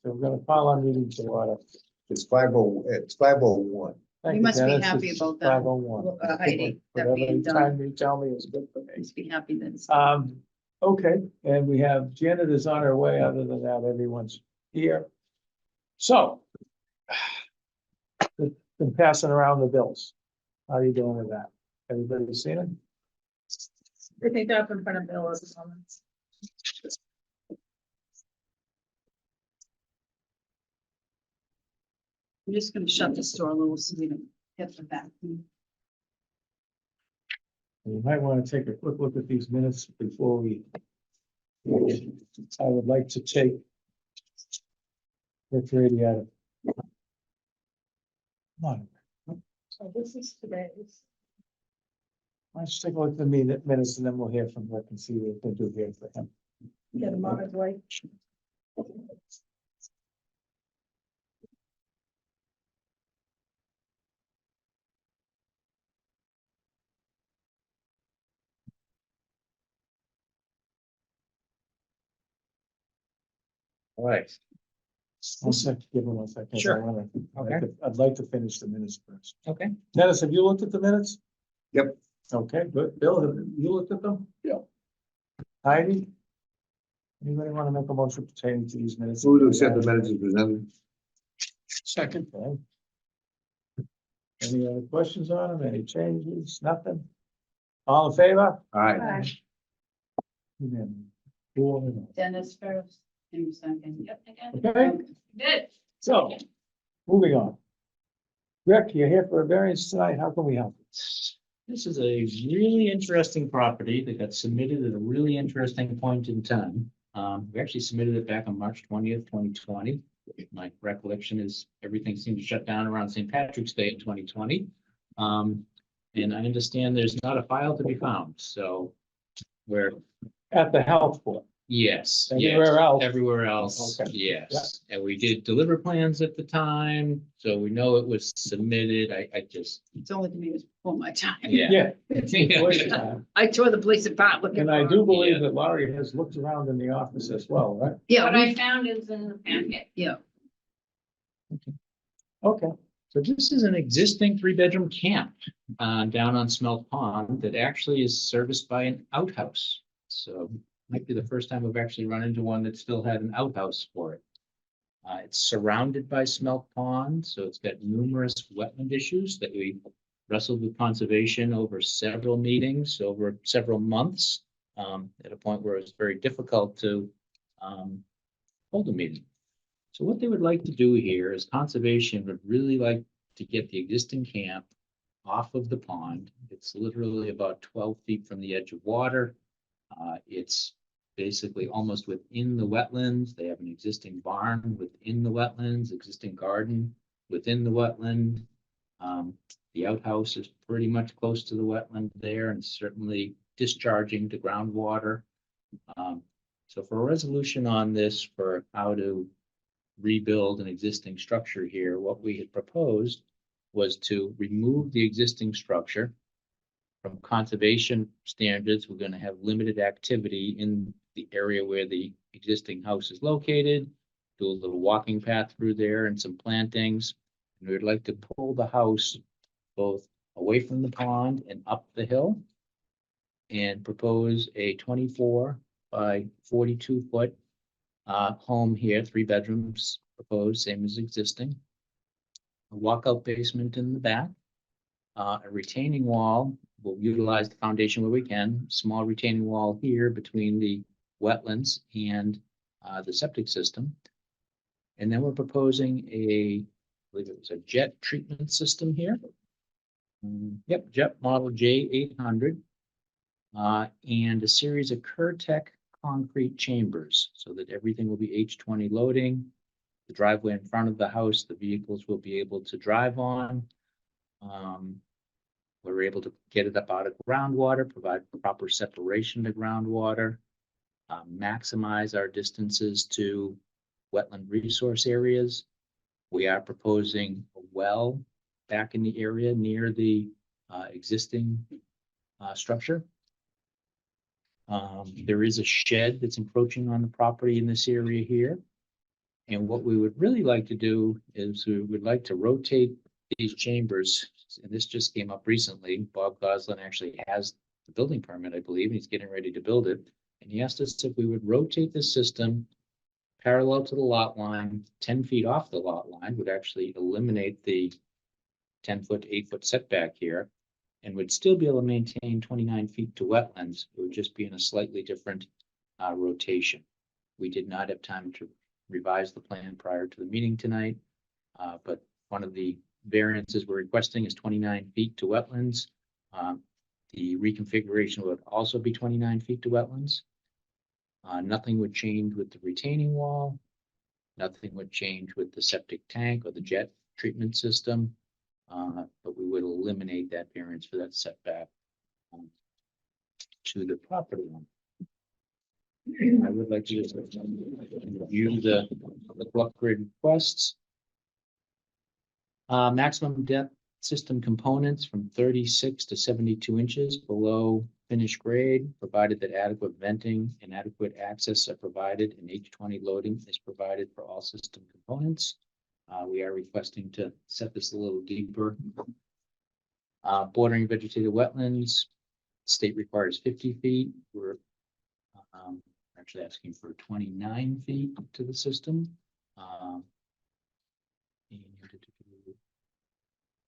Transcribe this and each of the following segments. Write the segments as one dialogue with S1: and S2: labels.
S1: so we're gonna call our meeting to order.
S2: It's 5:01.
S1: Thank
S3: You
S1: you,
S3: must be
S1: Dennis.
S3: happy
S1: It's
S3: about that.
S1: 5:01.
S3: Heidi, that being
S1: Whatever time
S3: done.
S1: you tell me is good for me.
S3: Must be happy that it's.
S1: Okay, and we have Janet is on her way. Other than that, everyone's here. So. Been passing around the bills. How are you doing with that? Everybody seen it?
S3: I think they're up in front of Bill at the moment. I'm just gonna shut the store a little so we don't hit the back.
S1: You might want to take a quick look at these minutes before we. I would like to take. Rick Brady out of. Come on,
S3: So this is today's.
S1: let's take a look at the minutes and then we'll hear from Rick and see what we can do here for him.
S3: Get them on his way.
S2: All right.
S1: One second, give him 1 second.
S2: Sure.
S1: I'd like to finish the minutes first.
S2: Okay.
S1: Dennis, have you looked at the minutes?
S2: Yep.
S1: Okay, good. Bill, have you looked at them?
S2: Yeah.
S1: Heidi? Anybody want to make a motion pertaining to these minutes?
S2: Move to accept the minutes as presented.
S1: Second. Okay. Any other questions on them? Any changes? Nothing? All in favor?
S2: All right.
S3: Hi.
S1: Unanimous. 4-0.
S3: Dennis first, Jim second. Yep,
S1: Okay,
S3: Good.
S1: so, moving on. Rick, you're here for a variance tonight. How can we help?
S4: This is a really interesting property that got submitted at a really interesting point in time. We actually submitted it back on March 20th, 2020. My recollection is everything seemed to shut down around St. Patrick's Day in 2020. And I understand there's not a file to be found, so we're,
S1: At the health board.
S4: yes.
S1: Everywhere
S4: yes,
S1: else.
S4: Everywhere else,
S1: Okay.
S4: yes. And we did deliver plans at the time, so we know it was submitted. I just,
S3: It's only to me, it was before my time.
S4: yeah.
S1: Yeah.
S3: I tore the place apart looking.
S1: And I
S3: for
S1: do
S3: it.
S1: believe
S4: Yeah.
S1: that Laurie has looked around in the office as well, right?
S3: Yeah,
S5: What I
S3: we,
S5: found is in the packet.
S3: yeah,
S1: Okay,
S4: So this is an existing 3-bedroom camp down on Smelt Pond that actually is serviced by an outhouse. So might be the first time we've actually run into one that still had an outhouse for it. It's surrounded by Smelt Pond, so it's got numerous wetland issues that we wrestled with conservation over several meetings, over several months, at a point where it was very difficult to hold a meeting. So what they would like to do here is conservation would really like to get the existing camp off of the pond. It's literally about 12 feet from the edge of water. It's basically almost within the wetlands. They have an existing barn within the wetlands, existing garden within the wetland. The outhouse is pretty much close to the wetland there and certainly discharging to groundwater. So for a resolution on this for how to rebuild an existing structure here, what we had proposed was to remove the existing structure. From conservation standards, we're going to have limited activity in the area where the existing house is located, do a little walking path through there and some plantings. And we'd like to pull the house both away from the pond and up the hill and propose a 24 by 42 foot home here, 3 bedrooms proposed, same as existing. A walkout basement in the back, a retaining wall. We'll utilize the foundation where we can. Small retaining wall here between the wetlands and the septic system. And then we're proposing I believe it was a jet treatment system here. Yep, jet model J800. And a series of Curtech concrete chambers so that everything will be H20 loading. The driveway in front of the house, the vehicles will be able to drive on. We're able to get it up out of groundwater, provide proper separation to groundwater, maximize our distances to wetland resource areas. We are proposing a well back in the area near the existing structure. There is a shed that's encroaching on the property in this area here. And what we would really like to do is we would like to rotate these chambers. And this just came up recently. Bob Goslin actually has the building permit, I believe, and he's getting ready to build it. And he asked us if we would rotate the system parallel to the lot line, 10 feet off the lot line, would actually eliminate the 10-foot, 8-foot setback here, and would still be able to maintain 29 feet to wetlands. It would just be in a slightly different rotation. We did not have time to revise the plan prior to the meeting tonight, but one of the variances we're requesting is 29 feet to wetlands. The reconfiguration would also be 29 feet to wetlands. Nothing would change with the retaining wall. Nothing would change with the septic tank or the jet treatment system. But we would eliminate that variance for that setback to the property line. I would like to just review the block grid requests. Maximum depth system components from 36 to 72 inches below finished grade, provided that adequate venting and adequate access are provided, and H20 loading is provided for all system components. We are requesting to set this a little deeper. Bordering vegetated wetlands, state requires 50 feet. We're actually asking for 29 feet to the system.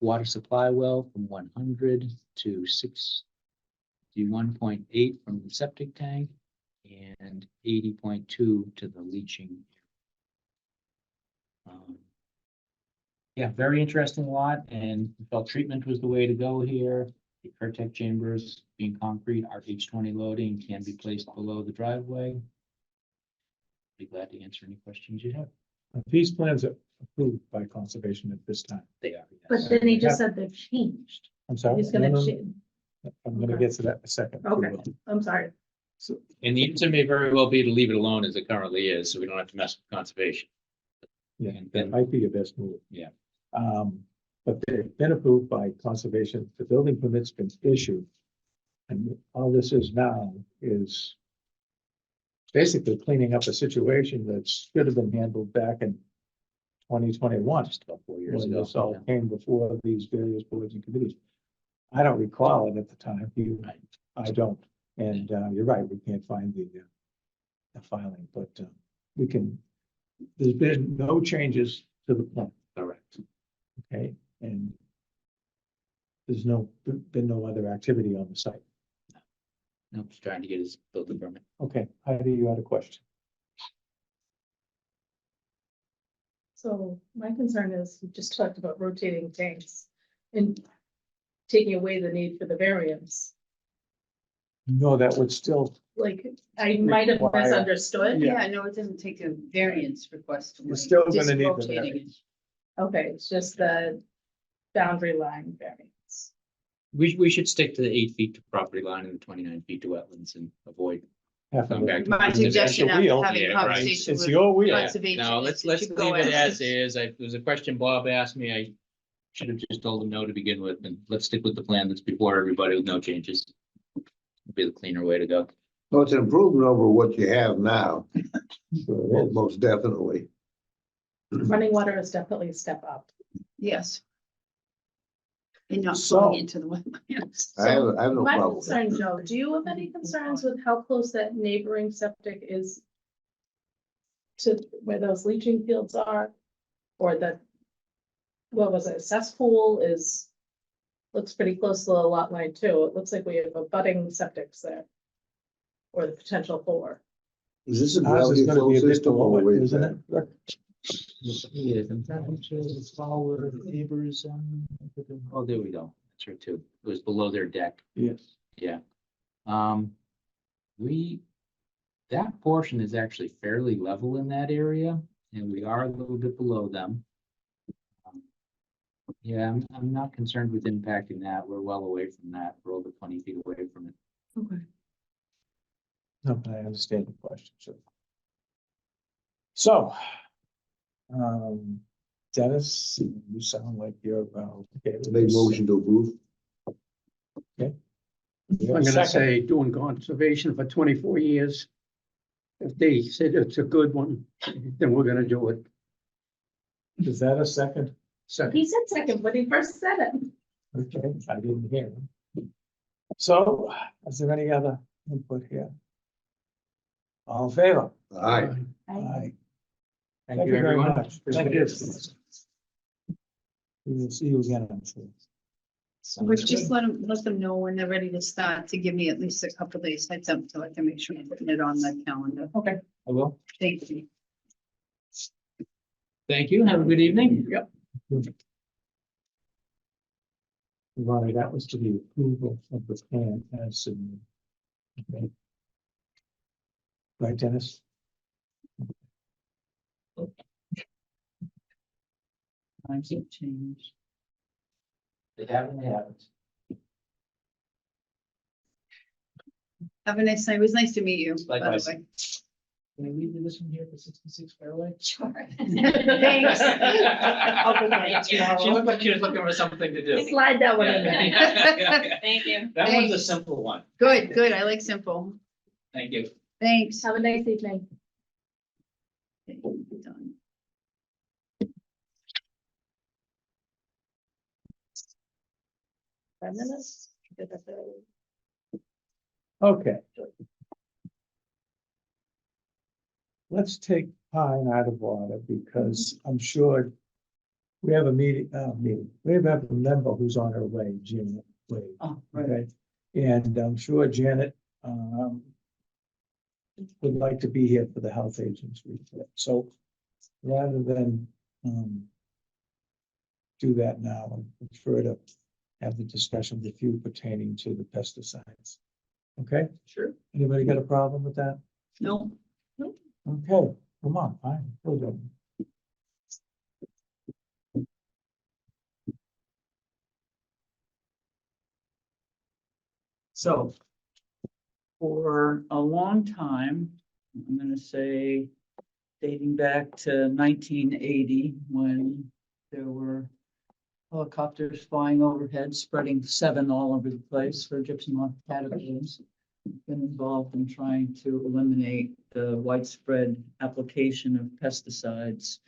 S4: Water supply well from 100 to 61.8 from the septic tank and 80.2 to the leaching. Yeah, very interesting lot, and we felt treatment was the way to go here. The Curtech chambers being concrete, our H20 loading can be placed below the driveway. Be glad to answer any questions you have.
S1: These plans are approved by conservation at this time.
S4: They are.
S3: But
S4: Yes.
S3: then he just said they've changed.
S1: I'm sorry.
S3: He's gonna
S1: No, no,
S3: change.
S1: I'm gonna get to that in a second.
S3: Okay. I'm sorry.
S1: So,
S4: And the answer may very well be to leave it alone as it currently is, so we don't have to mess with conservation.
S1: yeah,
S4: And
S1: that
S4: then,
S1: might be your best move.
S4: Yeah.
S1: But they've been approved by conservation, the building permit's been issued. And all this is now is basically cleaning up a situation that should have been handled back in 2021.
S4: just about 4 years
S1: When
S4: ago.
S1: this all came before these various boards and committees. I don't recall it at the time,
S4: Right.
S1: I don't, and you're right, we can't find the filing, but we can, there's been no changes to the plan,
S4: Correct.
S1: okay? And there's been no other activity on the site.
S4: No, just trying to get his building permit.
S1: Okay, Heidi, you had a question?
S5: So my concern is, we just talked about rotating tanks and taking away the need for the variance.
S1: No, that would still,
S5: Like, I might have
S1: Require-
S5: misunderstood.
S3: Yeah, no, it doesn't take a variance request. away,
S1: You're still gonna
S3: just
S1: need the
S3: rotating it.
S1: variance.
S5: Okay, it's just the boundary line variance.
S4: We should stick to the 8 feet to property line and the 29 feet to wetlands and avoid
S1: half of
S4: going back
S1: it.
S4: to.
S3: My
S1: It's the
S3: suggestion of
S1: wheel.
S3: having
S4: Yeah, right.
S3: conversation
S1: It's
S3: with
S1: the old wheel.
S3: conservation.
S4: No,
S3: is
S4: let's
S3: to
S4: leave
S3: go
S4: it
S3: ahead.
S4: as is. There was a question Bob asked me. I should have just told him no to begin with, and let's stick with the plan that's before everybody with no changes. Would be the cleaner way to go.
S2: Well, it's an improvement over what you have now,
S1: Sure it is.
S2: most definitely.
S5: Running water is definitely a step up.
S3: Yes. And not
S1: So-
S3: falling into the wetlands.
S2: I have no
S5: My
S2: problem. with that.
S5: concern, Joe, do you have any concerns with how close that neighboring septic is to where those leaching fields are? Or the, what was it, cesspool looks pretty close to the lot line too. It looks like we have a budding septics there. Or the potential for.
S2: Is this a
S1: Ours is
S2: gravity
S1: gonna
S2: flow
S1: be a bit
S2: system
S1: below
S2: or
S1: it,
S2: what is
S1: isn't
S2: that?
S1: it? Rick?
S4: Yeah, follow neighbors. Oh, there we go. That's right too. It was below their deck.
S1: Yes.
S4: Yeah. That portion is actually fairly level in that area, and we are a little bit below them. Yeah, I'm not concerned with impacting that. We're well away from that. We're over 20 feet away from it.
S3: Okay.
S1: No, I understand the question, sure. So, Dennis, you sound like you're, okay. with
S2: Make
S1: this.
S2: motion to approve.
S1: You have
S6: I'm
S1: a
S6: gonna
S1: second?
S6: say doing conservation for 24 years. If they said it's a good one, then we're gonna do it.
S1: Is that a second? Second.
S5: He said second when he first said it.
S1: Okay, I didn't hear him. So, is there any other input here? All in favor?
S2: Aye.
S1: Aye.
S4: Thank you,
S1: very
S4: everyone.
S1: much. Thank you. We will see you again, I'm sure.
S3: Which just let them know when they're ready to start, to give me at least a couple days heads up so I can make sure I'm putting it on the calendar.
S4: Okay, I will.
S3: Thank you.
S4: Thank you. Have a good evening. Yep.
S1: Right, that was to the approval of the plan as submitted. Okay. Right, Dennis?
S4: Times have changed. They haven't.
S3: Have a nice night. It was nice to meet you, by the
S4: Likewise.
S3: way.
S4: Can I leave you this one here for 66 Fairway?
S3: Sure.
S5: Thanks.
S4: She looked like she was looking for something to do.
S5: Slide that one in there.
S4: Yeah.
S5: Thank you.
S4: That one's a simple one.
S3: Good, good. I like simple.
S4: Thank you.
S3: Thanks.
S5: Have a nice evening.
S3: Okay, done.
S5: Five minutes.
S1: Okay. Let's take Pine out of order because I'm sure we have a we have a member who's on her way, Janet Wade.
S6: Oh,
S1: Okay, and I'm sure Janet would like to be here for the health agents report. So rather than do that now, I prefer to have the discussion with you pertaining to the pesticides. Okay,
S4: Sure.
S1: anybody got a problem with that?
S3: No,
S1: Okay, come on, fine, go ahead.
S6: So for a long time, I'm gonna say dating back to 1980, when there were helicopters flying overhead, spreading seven all over the place for gypsum moth caterpillars. Been involved in trying to eliminate the widespread application of pesticides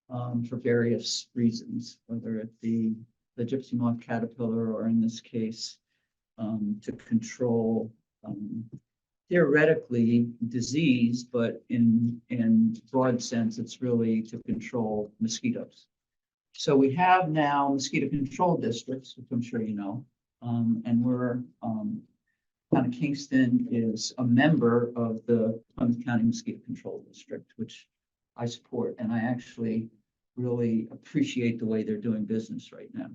S6: for various reasons, whether it be the gypsy moth caterpillar or in this case, to control theoretically disease, but in broad sense, it's really to control mosquitoes. So we have now mosquito control districts, which I'm sure you know, and we're Town of Kingston is a member of the Plymouth County Mosquito Control District, which I support, and I actually really appreciate the way they're doing business right now.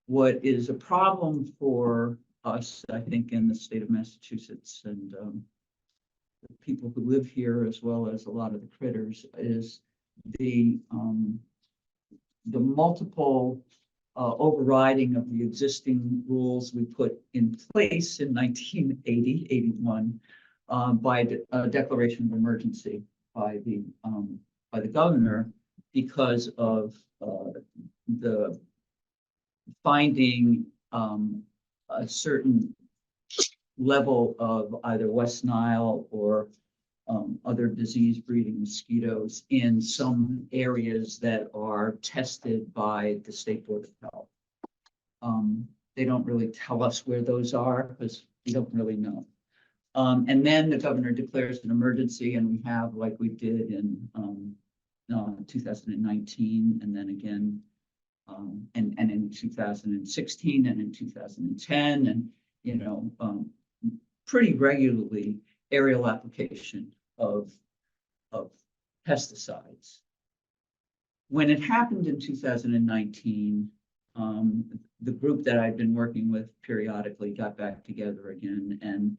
S6: What is a problem for us, I think, in the state of Massachusetts and the people who live here, as well as a lot of the critters, is the multiple overriding of the existing rules we put in place in 1980, 81 by a declaration of emergency by the governor because of the finding a certain level of either West Nile or other disease breeding mosquitoes in some areas that are tested by the State Board of Health. They don't really tell us where those are because we don't really know. And then the governor declares an emergency, and we have, like we did in 2019, and then again, and in 2016 and in 2010, and pretty regularly aerial application of pesticides. When it happened in 2019, the group that I've been working with periodically got back together again and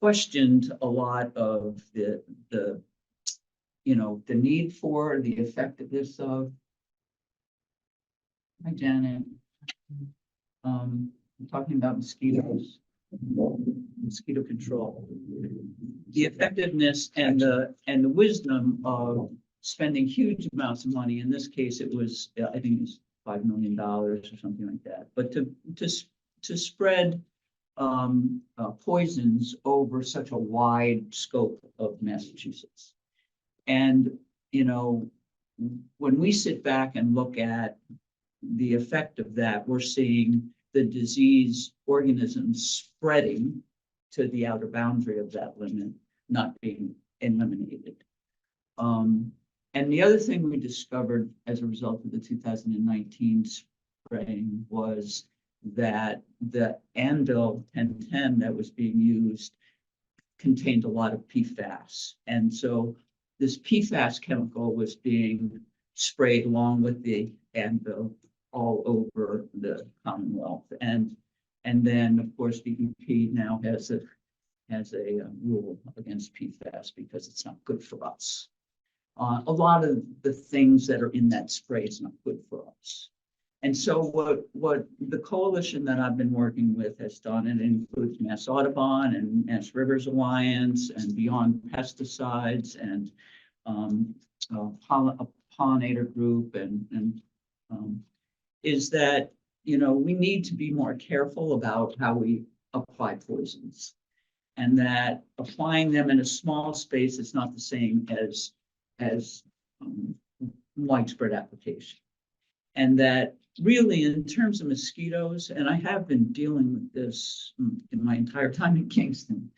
S6: questioned a lot of the need for, the effectiveness of. Hi, Janet. I'm talking about mosquitoes, mosquito control, the effectiveness and the wisdom of spending huge amounts of money. In this case, it was, I think it was $5 million or something like that. But to spread poisons over such a wide scope of Massachusetts. And, when we sit back and look at the effect of that, we're seeing the disease organisms spreading to the outer boundary of that limit, not being eliminated. And the other thing we discovered as a result of the 2019 spraying was that the Anvil 1010 that was being used contained a lot of PFAS. And so this PFAS chemical was being sprayed along with the Anvil all over the Commonwealth. And then, of course, DEP now has a rule against PFAS because it's not good for us. A lot of the things that are in that spray is not good for us. And so what the coalition that I've been working with has done, and it includes Mass Audubon and Mass Rivers Alliance and Beyond Pesticides and a pollinator group and is that, you know, we need to be more careful about how we apply poisons, and that applying them in a small space is not the same as widespread application. And that really, in terms of mosquitoes, and I have been dealing with this in my entire time in Kingston,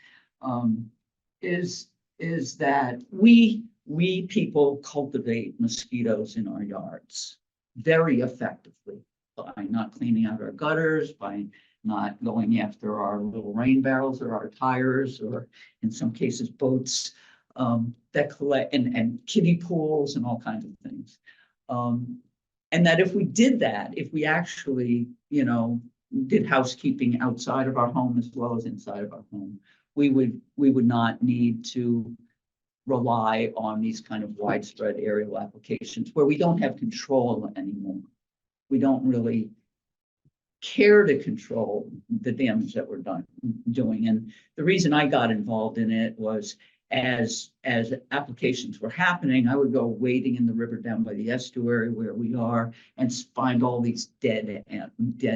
S6: is that we people cultivate mosquitoes in our yards very effectively by not cleaning out our gutters, by not going after our little rain barrels or our tires, or in some cases boats that collect, and kiddie pools and all kinds of things. And that if we did that, if we actually, you know, did housekeeping outside of our home as well as inside of our home, we would not need to rely on these kind of widespread aerial applications where we don't have control anymore. We don't really care to control the damage that we're doing. And the reason I got involved in it was as applications were happening, I would go wading in the river down by the estuary where we are and find all these dead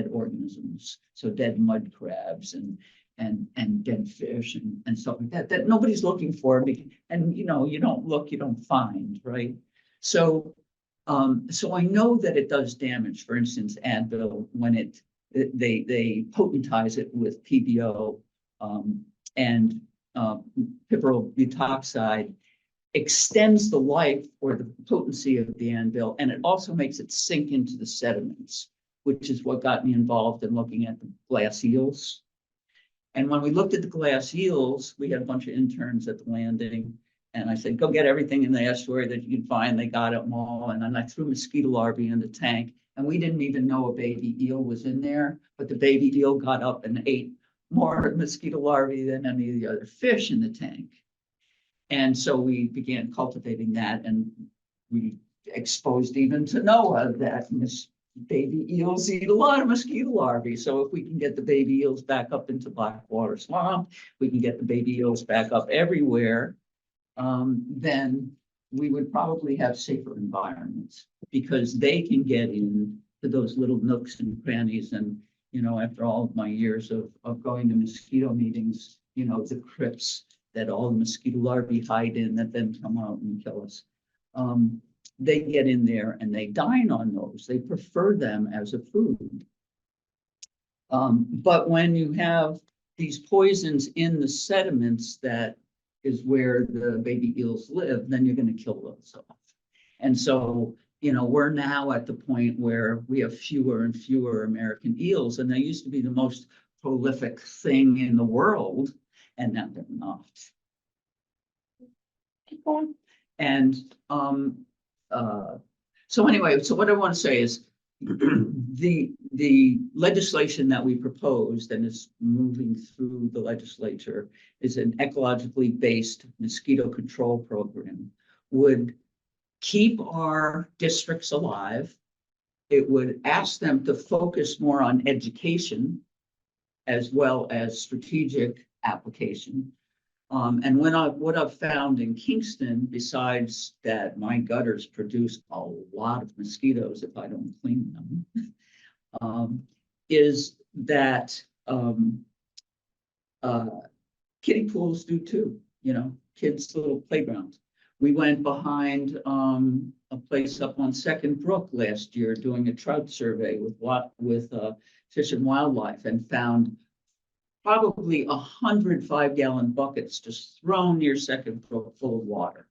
S6: organisms. So dead mud crabs and dead fish and stuff like that nobody's looking for. And you know, you don't look, you don't find, right? So I know that it does damage. For instance, Advil, when they potentize it with PBO and piperal butoxide, extends the life or the potency of the Advil, and it also makes it sink into the sediments, which is what got me involved in looking at the glass eels. And when we looked at the glass eels, we had a bunch of interns at the landing, and I said, go get everything in the estuary that you can find. They got them all. And then I threw mosquito larvae in the tank, and we didn't even know a baby eel was in there, but the baby eel got up and ate more mosquito larvae than any of the other fish in the tank. And so we began cultivating that, and we exposed even to Noah that baby eels eat a lot of mosquito larvae. So if we can get the baby eels back up into Blackwater Swamp, we can get the baby eels back up everywhere, then we would probably have safer environments because they can get in to those little nooks and crannies. And, you know, after all of my years of going to mosquito meetings, you know, the crypts that all the mosquito larvae hide in that then come out and kill us. They get in there and they dine on those. They prefer them as a food. But when you have these poisons in the sediments, that is where the baby eels live, then you're going to kill those off. And so, you know, we're now at the point where we have fewer and fewer American eels, and they used to be the most prolific thing in the world, and now they're not. And so anyway, so what I want to say is the legislation that we proposed and is moving through the legislature is an ecologically based mosquito control program. Would keep our districts alive. It would ask them to focus more on education as well as strategic application. And what I've found in Kingston, besides that my gutters produce a lot of mosquitoes if I don't clean them, is that kiddie pools do too, you know, kids' little playgrounds. We went behind a place up on Second Brook last year doing a trout survey with Fish and Wildlife, and found probably 100 5-gallon buckets just thrown near Second Brook full of water.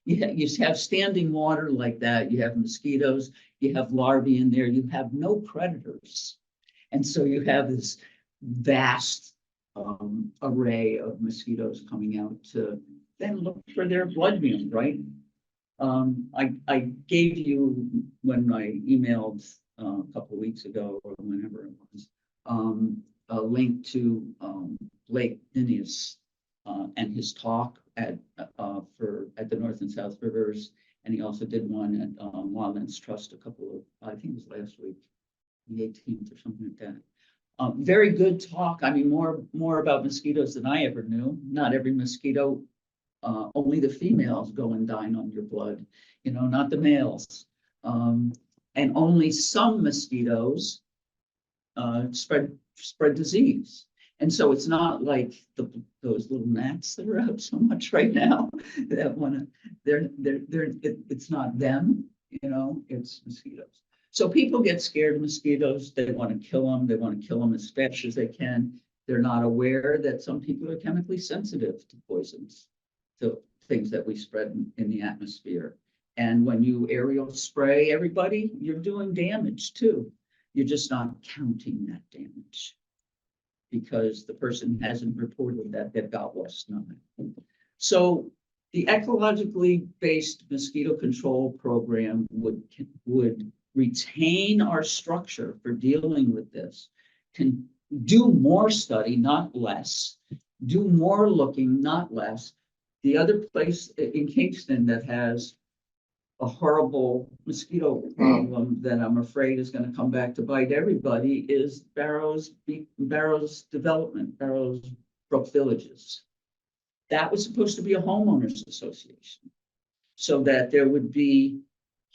S6: You have standing water like that, you have mosquitoes, you have larvae in there, you have no predators. And so you have this vast array of mosquitoes coming out to then look for their blood meal, right? I gave you, when I emailed a couple of weeks ago, or whenever it was, a link to Blake Ninius and his talk at the North and South Rivers, and he also did one at Wildlands Trust a couple of, I think it was last week, the 18th or something like that. Very good talk. I mean, more about mosquitoes than I ever knew. Not every mosquito, only the females go and dine on your blood, you know, not the males. And only some mosquitoes spread disease. And so it's not like those little gnats that are out so much right now that it's not them, you know, it's mosquitoes. So people get scared of mosquitoes. They want to kill them. They want to kill them as fast as they can. They're not aware that some people are chemically sensitive to poisons, to things that we spread in the atmosphere. And when you aerial spray everybody, you're doing damage too. You're just not counting that damage because the person hasn't reported that they've got West Nile. So the ecologically based mosquito control program would retain our structure for dealing with this, can do more study, not less, do more looking, not less. The other place in Kingston that has a horrible mosquito problem that I'm afraid is going to come back to bite everybody is Barrows Development, Barrows Brook Villages. That was supposed to be a homeowners association, so that there would be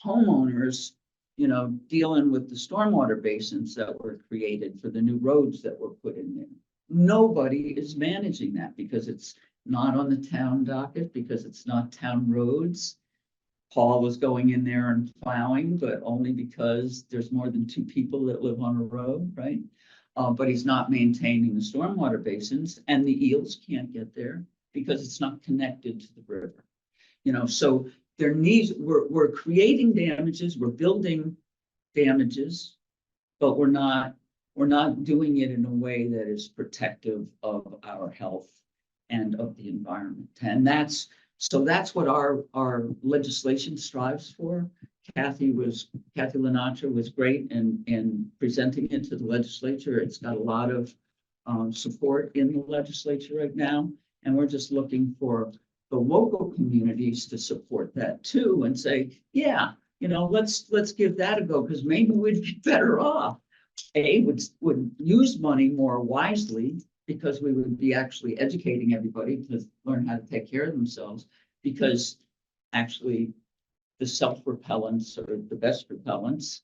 S6: homeowners, you know, dealing with the stormwater basins that were created for the new roads that were put in there. Nobody is managing that because it's not on the town docket, because it's not town roads. Paul was going in there and plowing, but only because there's more than 2 people that live on a road, right? But he's not maintaining the stormwater basins, and the eels can't get there because it's not connected to the river. You know, so there needs, we're creating damages, we're building damages, but we're not doing it in a way that is protective of our health and of the environment. And that's what our legislation strives for. Kathy Lenatra was great in presenting it to the legislature. It's got a lot of support in the legislature right now. And we're just looking for the local communities to support that too and say, yeah, you know, let's give that a go, because maybe we'd be better off. Would use money more wisely, because we would be actually educating everybody to learn how to take care of themselves, because actually the self-repellents are the best repellents.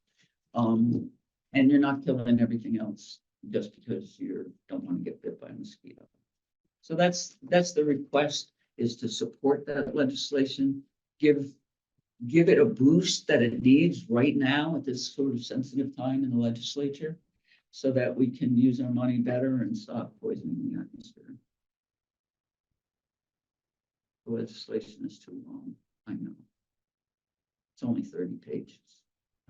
S6: And you're not killing everything else just because you don't want to get bit by a mosquito. So that's the request, is to support that legislation, give it a boost that it needs right now at this sort of sensitive time in the legislature, so that we can use our money better and stop poisoning the atmosphere. The legislation is too long, I know. It's only 30 pages.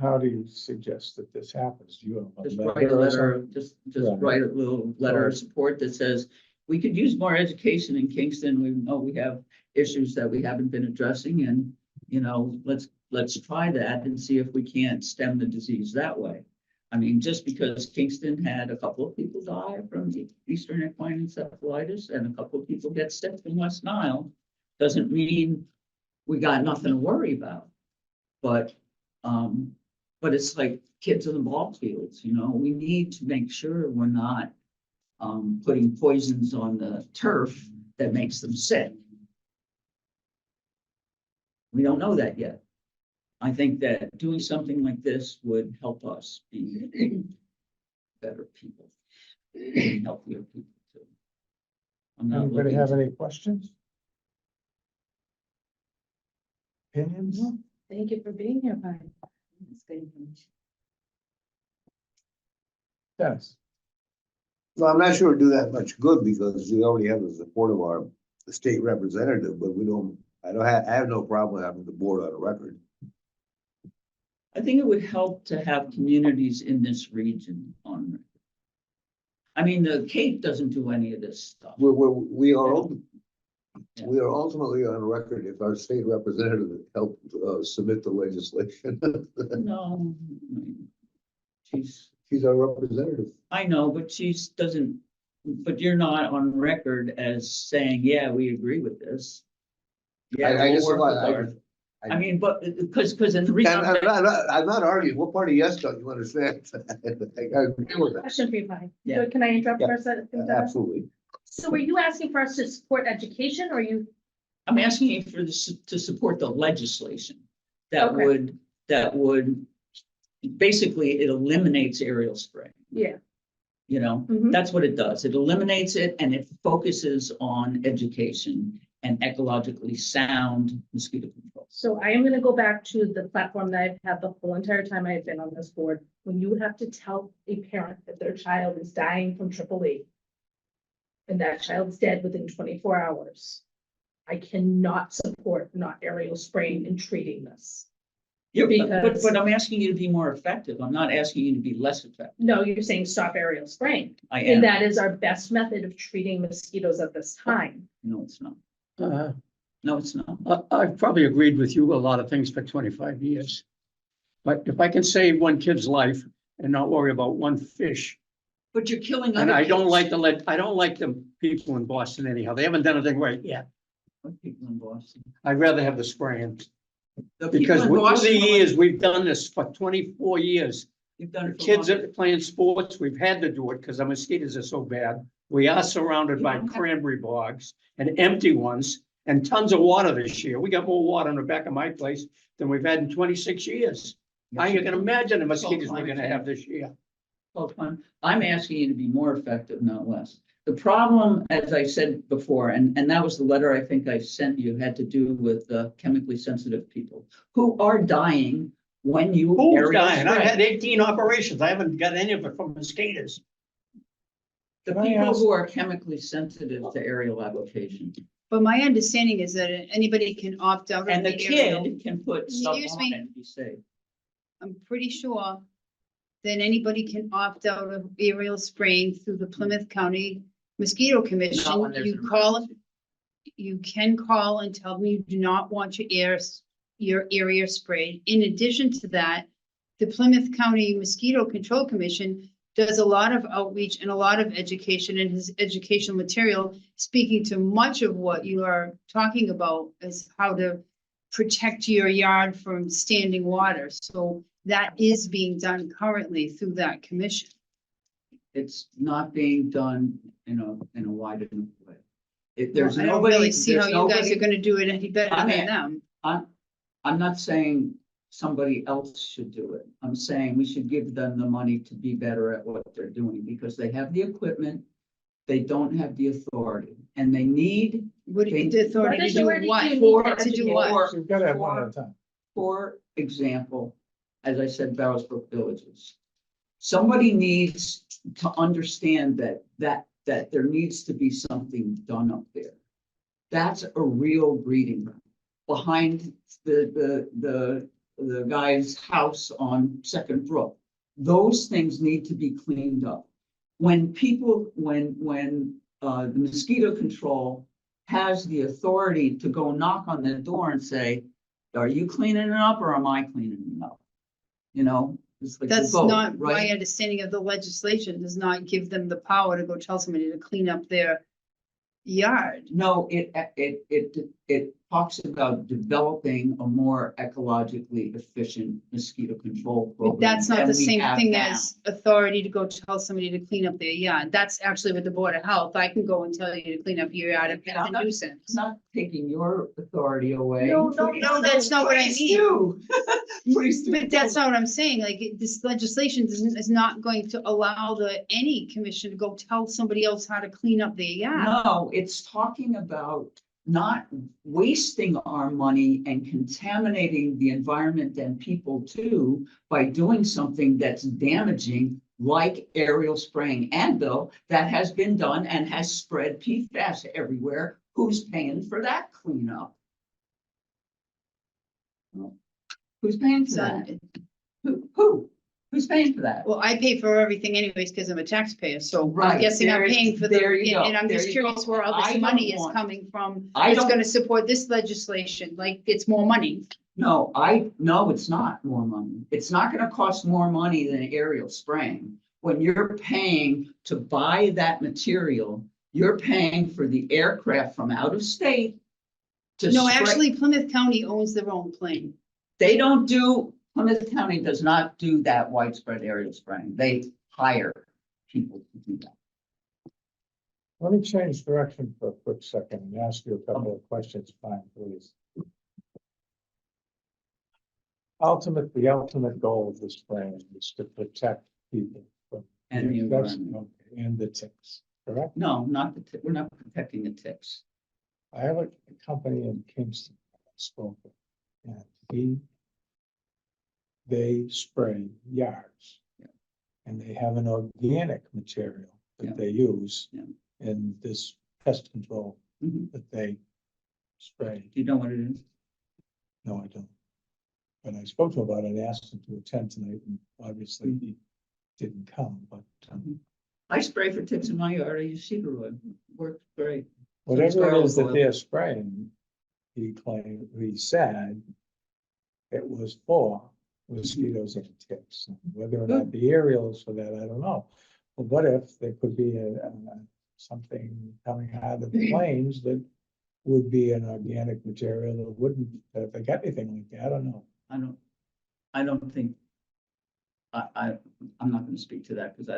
S1: How do you suggest that this happens? Do you have
S6: Just
S1: a
S6: write a
S1: or
S6: letter,
S1: something?
S6: just
S1: Right.
S6: write a little letter of support that says, we could use more education in Kingston. We know we have issues that we haven't been addressing, and, you know, let's try that and see if we can't stem the disease that way. I mean, just because Kingston had a couple of people die from the Eastern equine encephalitis and a couple of people get sick from West Nile, doesn't mean we got nothing to worry about. But it's like kids in the ball fields, you know, we need to make sure we're not putting poisons on the turf that makes them sick. We don't know that yet. I think that doing something like this would help us be better people, healthier people too. I'm not
S1: Anybody
S6: looking
S1: have
S6: to-
S1: any questions? Opinions?
S5: Thank you for being here, Pine.
S6: That's good information.
S1: Yes.
S2: Well, I'm not sure it'd do that much good because we already have the support of our state representative, but we don't, I have no problem having the board on record.
S6: I think it would help to have communities in this region on. record. I mean, the Cape doesn't do any of this stuff.
S2: We are ultimately on record if our state representative helped submit the legislation.
S6: No. She's,
S2: She's our representative.
S6: I know, but but you're not on record as saying, yeah, we agree with this. Yeah,
S2: I
S6: we'll
S2: just,
S6: work with our- I mean, but, because in the reason.
S2: I'm not arguing. What part of yes don't you understand? I agree with that.
S5: Question for you, Pine.
S6: Yeah.
S5: Can I interrupt
S2: Yeah.
S5: for a second?
S2: Absolutely.
S5: So were you asking for us to support education or you?
S6: I'm asking you for this, to support the legislation that
S5: Okay.
S6: would, basically, it eliminates aerial spraying,
S5: Yeah.
S6: you know?
S5: Mhm.
S6: That's what it does. It eliminates it and it focuses on education and ecologically sound mosquito control.
S5: So I am gonna go back to the platform that I've had the whole entire time I've been on this board. When you have to tell a parent that their child is dying from AAA and that child is dead within 24 hours, I cannot support not aerial spraying and treating this.
S6: Yeah,
S5: Because-
S6: but I'm asking you to be more effective. I'm not asking you to be less effective.
S5: No, you're saying stop aerial spraying.
S6: I
S5: And
S6: am,
S5: that is our best method of treating mosquitoes at this time.
S6: no, it's not.
S7: Uh,
S6: No, it's not.
S7: I've probably agreed with you a lot of things for 25 years. But if I can save one kid's life and not worry about one fish,
S6: But you're killing other.
S7: and I don't
S6: kids.
S7: like I don't like the people in Boston anyhow. They haven't done anything right yet.
S6: What people in Boston?
S7: I'd rather have the spraying.
S6: The people
S7: Because
S6: in
S7: over the
S6: Boston are like-
S7: years, we've done this for 24 years.
S6: You've done
S7: The
S6: it for
S7: kids
S6: longer.
S7: are playing sports, we've had to do it because the mosquitoes are so bad. We are surrounded by cranberry bogs and empty ones and tons of water this year. We got more water in the back of my place than we've had in 26 years. I can imagine the mosquitoes we're gonna have this year.
S6: Well, I'm asking you to be more effective, not less. The problem, as I said before, and that was the letter I think I sent you, had to do with the chemically sensitive people who are dying when you.
S7: Who's
S6: aerial
S7: dying? I've
S6: spray.
S7: had 18 operations. I haven't got any of it from mosquitoes.
S6: The
S1: Can I
S6: people
S1: ask-
S6: who are chemically sensitive to aerial application.
S3: But my understanding is that anybody can opt out of
S6: And the
S3: the aerial.
S6: kid can put stuff
S3: Excuse
S6: on
S3: me.
S6: it and be safe.
S3: I'm pretty sure that anybody can opt out of aerial spraying through the Plymouth County Mosquito
S6: Not when
S3: Commission.
S6: there's
S3: You
S6: an
S3: call,
S6: emergency.
S3: you can call and tell them you do not want your area sprayed. In addition to that, the Plymouth County Mosquito Control Commission does a lot of outreach and a lot of education and his educational material, speaking to much of what you are talking about is how to protect your yard from standing water. So that is being done currently through that commission.
S6: It's not being done in a wide enough way. There's
S3: I don't
S6: nobody.
S3: really see how
S6: there's
S3: you guys
S6: nobody-
S3: are gonna do it any better
S6: I
S3: than
S6: mean,
S3: them.
S6: I'm not saying somebody else should do it. I'm saying we should give them the money to be better at what they're doing because they have the equipment. They don't have the authority and they need,
S3: What do you, the authority to do
S5: authority
S3: what?
S5: do you need
S6: For-
S5: to
S3: To do
S5: educate?
S3: what?
S1: So we've got to have one at a time.
S6: for example, as I said, Barrowsbrook Villages. Somebody needs to understand that there needs to be something done up there. That's a real breeding ground. Behind the guy's house on Second Brook. Those things need to be cleaned up. When the mosquito control has the authority to go knock on the door and say, are you cleaning it up or am I cleaning it up? You know, it's like
S3: That's
S6: both,
S3: not, my
S6: right?
S3: understanding of the legislation does not give them the power to go tell somebody to clean up their yard.
S6: No, it talks about developing a more ecologically efficient mosquito control program.
S3: But that's not
S6: than
S3: the
S6: we
S3: same
S6: have
S3: thing
S6: now.
S3: as authority to go tell somebody to clean up their yard. That's actually with the Board of Health. I can go and tell you to clean up your yard if it's
S6: I'm
S3: a
S6: not-
S3: nuisance.
S6: It's not taking your authority away.
S5: No,
S3: that's not what I
S6: Please
S3: mean.
S6: do. Please do.
S3: But that's not what I'm saying. Like, this legislation is not going to allow any commission to go tell somebody else how to clean up their yard.
S6: No, it's talking about not wasting our money and contaminating the environment and people too by doing something that's damaging like aerial spraying. And though that has been done and has spread PFAS everywhere, who's paying for that cleanup? Who's paying for
S3: So,
S6: that? Who? Who's paying for that?
S3: well, I pay for everything anyways because I'm a taxpayer, so I'm
S6: Right,
S3: guessing I'm
S6: there-
S3: paying for
S6: there you
S3: the,
S6: go,
S3: and I'm
S6: there
S3: just
S6: you go.
S3: curious where all
S6: I
S3: this
S6: don't
S3: money is
S6: want-
S3: coming from.
S6: I
S3: It's
S6: don't-
S3: gonna support this legislation, like it's more money.
S6: No, no, it's not more money. It's not gonna cost more money than aerial spraying. When you're paying to buy that material, you're paying for the aircraft from out of state. To
S3: No,
S6: spray-
S3: actually Plymouth County owns their own plane.
S6: They don't do, Plymouth County does not do that widespread aerial spraying. They hire people to do that.
S1: Let me change direction for a quick second and ask you a couple of questions, fine, please. The ultimate goal of this plan is to protect people from
S6: And the
S1: effects
S6: environment.
S1: and the ticks, correct?
S6: No, not we're not protecting the ticks.
S1: I have a company in Kingston I spoke with, and they spray yards.
S6: Yeah.
S1: And they have an organic material
S6: Yeah.
S1: that they use
S6: Yeah.
S1: in this pest control
S6: Mhm.
S1: that they spray.
S6: Do you know what it is?
S1: No, I don't. But I spoke to him about it, I asked him to attend tonight, and obviously he didn't come, but
S6: I spray for ticks in my yard. I use cedar wood. Works great.
S1: whatever it is that
S6: garlic oil.
S1: they're spraying, he said it was for mosquitoes and ticks. Whether or not the aerial is for that, I don't know. But what if there could be something coming out of the plains that would be an organic material that wouldn't, if they got anything like that, I don't know.
S6: I don't think. I'm not gonna speak to that because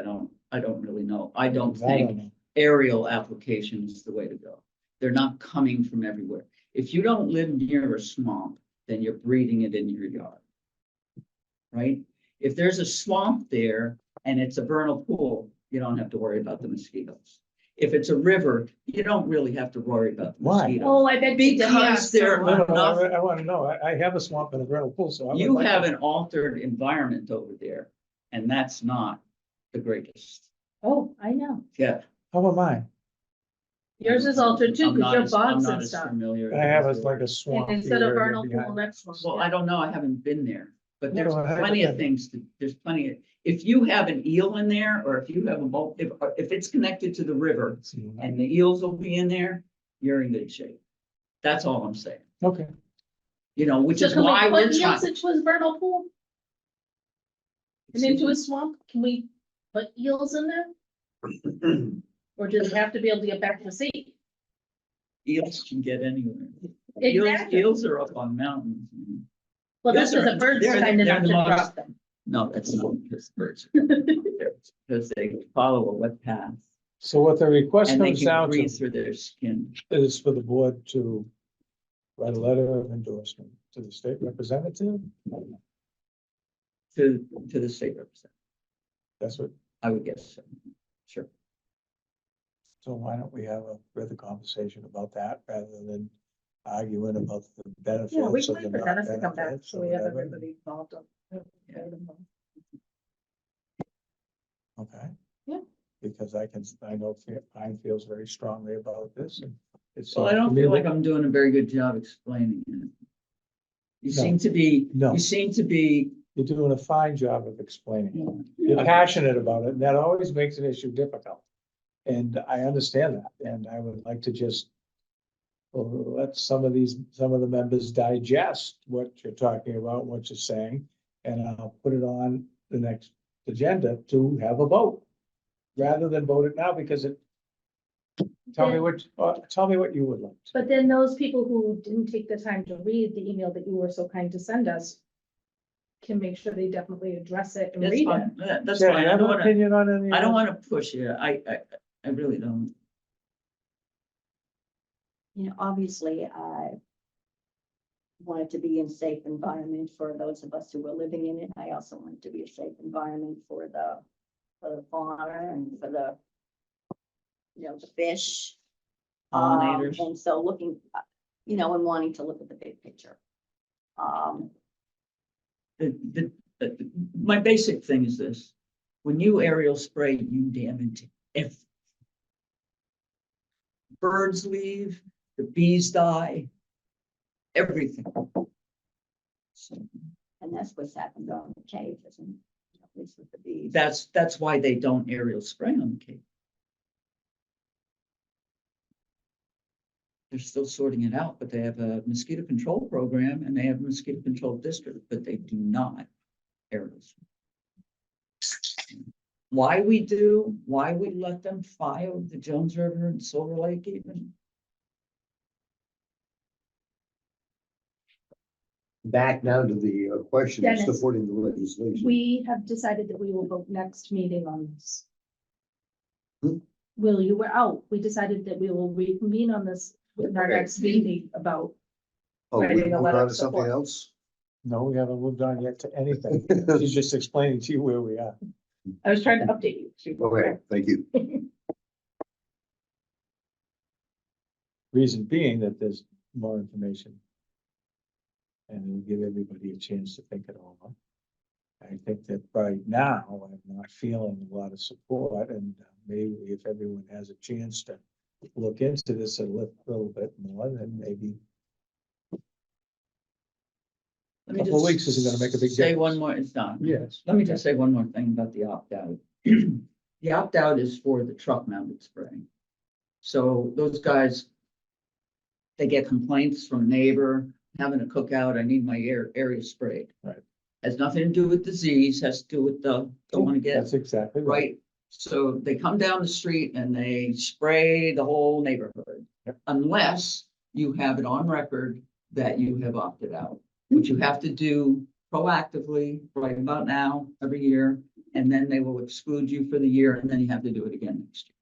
S6: I don't really know. I don't think
S1: know.
S6: aerial application is the way to go. They're not coming from everywhere. If you don't live near a swamp, then you're breeding it in your yard. Right? If there's a swamp there and it's a vernal pool, you don't have to worry about the mosquitoes. If it's a river, you don't really have to worry about the
S1: Why?
S6: mosquitoes.
S5: Oh, I bet you did.
S6: Because there
S1: No, no,
S6: are enough.
S1: I want to know, I have a swamp and a vernal pool, so. I would
S6: You
S1: like to-
S6: have an altered environment over there, and that's not the greatest.
S5: Oh, I know.
S6: Yeah.
S1: How about mine?
S5: Yours is altered too,
S6: I'm
S5: because
S6: not
S5: you're
S6: as- I'm
S5: bogs
S6: not
S5: and
S6: as
S5: stuff.
S6: familiar
S1: I have
S6: as
S1: a
S6: you
S1: like
S6: are.
S1: a swamp.
S5: And instead of
S1: area
S5: vernal pool,
S1: behind.
S5: next one.
S6: Well, I don't know, I haven't been there, but
S1: No,
S6: there's
S1: I haven't
S6: plenty of
S1: been.
S6: things there's plenty of, if you have an eel in there, or if you have if it's connected to the river and the eels will be in there, you're in good shape. That's all I'm saying,
S1: Okay,
S6: you know, which
S5: So
S6: is
S5: can we
S6: why
S5: put
S6: we're
S5: eels
S6: trying.
S5: into his vernal pool and into a swamp? Can we put eels in there? Or do they have to be able to get back to sea?
S6: Eels can get anywhere. Eels,
S5: Exactly.
S6: eels are up on mountains.
S5: Well, that's
S6: Eels
S5: because
S6: are-
S5: the birds
S6: they're
S5: are
S6: the-
S5: kind
S6: they're
S5: enough
S6: the
S5: to
S6: most-
S5: drop them.
S6: No, that's not because birds. Because they follow a wet path
S1: so what the request
S6: and they
S1: comes
S6: can
S1: down
S6: breathe
S1: to
S6: through their skin.
S1: is for the board to write a letter of endorsement to the state representative.
S6: To the state representative,
S1: That's what,
S6: I would guess, so. Sure.
S1: so why don't we have a further conversation about that rather than arguing about the benefits
S5: Yeah, we
S1: of
S5: can
S1: the
S5: wait for Dennis to come back,
S1: benefits
S5: so
S1: or
S5: we have
S1: whatever.
S5: everybody involved.
S1: Okay.
S5: Yeah.
S1: Because I know Pine feels very strongly about this and it's.
S6: Well, I don't feel like I'm doing a very good job explaining it. You
S1: No.
S6: seem to be,
S1: No.
S6: you seem to be,
S1: You're doing a fine job of explaining it.
S6: you
S1: You're passionate about it, and that always makes an issue difficult. And I understand that, and I would like to just let some of the members digest what you're talking about, what you're saying, and I'll put it on the next agenda to have a vote. Rather than vote it now, because tell me what you would like.
S5: But then those people who didn't take the time to read the email that you were so kind to send us can make sure they definitely address it and
S6: that's
S5: read it.
S6: fine, that's
S1: Jen,
S6: fine.
S1: you
S6: I
S1: have
S6: don't
S1: an
S6: wanna,
S1: opinion on any?
S6: I don't wanna push it. I really don't.
S8: You know, obviously, I want it to be in safe environment for those of us who are living in it. I also want it to be a safe environment for the fauna and for the, you know, the fish.
S6: Pollinators.
S8: And so looking, and wanting to look at the big picture.
S6: My basic thing is this, when you aerial spray, you damage everything. Birds leave, the bees die, everything. So
S8: And that's what's happened on the cave, isn't it? At least with the bees.
S6: that's why they don't aerial spray on the Cape. They're still sorting it out, but they have a mosquito control program and they have a mosquito control district, but they do not aerial spray. Why we let them file the Jones River and Silver Lake even?
S2: Back down to the question of
S5: Dennis.
S2: supporting the legislation.
S5: We have decided that we will vote next meeting on this.
S2: Hmm?
S5: Will, you were out. We decided that we will reconvene on this with our
S2: Okay.
S5: next meeting about,
S2: Oh, we
S5: writing a
S2: moved
S5: letter
S2: on
S5: of
S2: to something
S5: support.
S2: else?
S1: No, we haven't moved on yet to anything. She's just explaining to you where we are.
S5: I was trying to update you.
S2: Okay, thank you.
S1: Reason being that there's more information. And it'll give everybody a chance to think it over. I think that right now, I'm not feeling a lot of support, and maybe if everyone has a chance to look into this a little bit more, then maybe
S6: Let me
S1: Couple of
S6: just
S1: weeks isn't gonna make a big
S6: Say
S1: difference.
S6: one more, it's not.
S1: Yes.
S6: Let me just say one more thing about the opt-out. The opt-out is for the truck mounted spraying. So those guys, they get complaints from a neighbor, having a cookout, I need my area sprayed.
S1: Right.
S6: Has nothing to do with disease, has to do with don't want to get,
S1: That's exactly right.
S6: right? So they come down the street and they spray the whole neighborhood.
S1: Yep.
S6: Unless you have it on record that you have opted out, which you have to do proactively right about now, every year. And then they will exclude you for the year and then you have to do it again next year.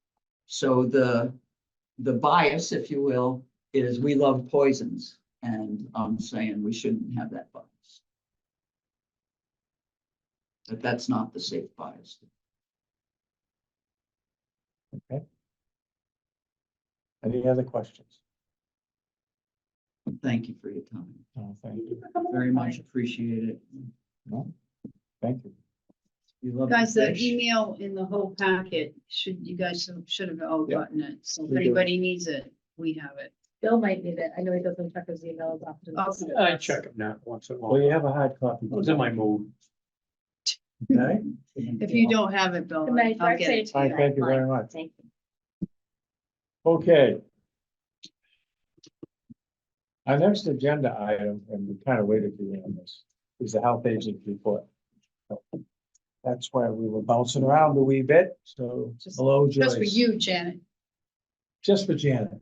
S6: So the bias, if you will, is we love poisons. And I'm saying we shouldn't have that bias. But that's not the safe bias.
S1: Okay. Any other questions?
S6: Thank you for your time.
S1: No, thank you.
S6: Very much appreciate it.
S1: No, thank you.
S6: You love
S3: Guys,
S6: the
S3: the
S6: fish.
S3: email in the whole packet, you guys should have all
S1: Yeah.
S3: gotten it. So if
S1: We do.
S3: anybody needs it, we have it.
S5: Bill might need it. I know he doesn't check his emails often.
S3: Oh,
S7: I check them now once in a
S1: Well, you
S7: while.
S1: have a hard copy.
S7: It was in my mood.
S1: Okay.
S3: If you don't have it, Bill,
S5: Good night,
S3: I'll
S5: drive
S3: get it
S5: safe.
S3: to you.
S1: I thank you very much.
S8: Thank you.
S1: Okay. Our next agenda item, and we kind of waited for you on this, is the health agent report. That's why we were bouncing around a wee bit, so hello, Joyce.
S3: Just for you, Janet.
S1: Just for Janet.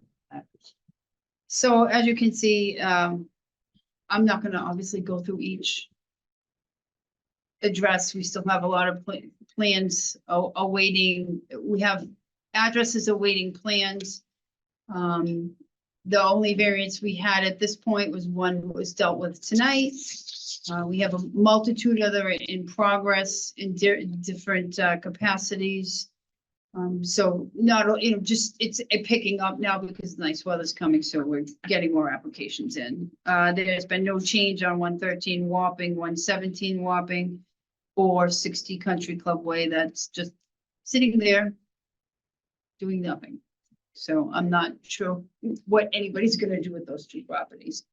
S3: So as you can see, I'm not gonna obviously go through each address. We still have a lot of plans awaiting. We have addresses awaiting plans. The only variance we had at this point was one was dealt with tonight. We have a multitude other in progress in different capacities. So not, just it's picking up now because nice weather's coming, so we're getting more applications in. There's been no change on 113 Wapping, 117 Wapping, or 60 Country Club Way. That's just sitting there doing nothing. So I'm not sure what anybody's gonna do with those two properties.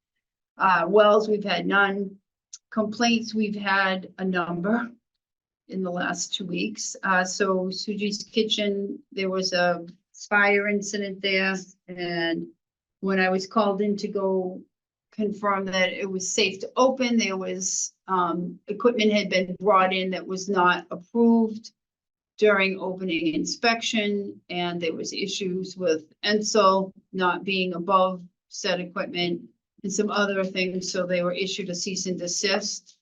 S3: Wells, we've had none. Complaints, we've had a number in the last 2 weeks. So Suji's Kitchen, there was a fire incident there, and when I was called in to go confirm that it was safe to open, there was equipment had been brought in that was not approved during opening inspection, and there was issues with Ensel not being above said equipment and some other things, so they were issued a cease and desist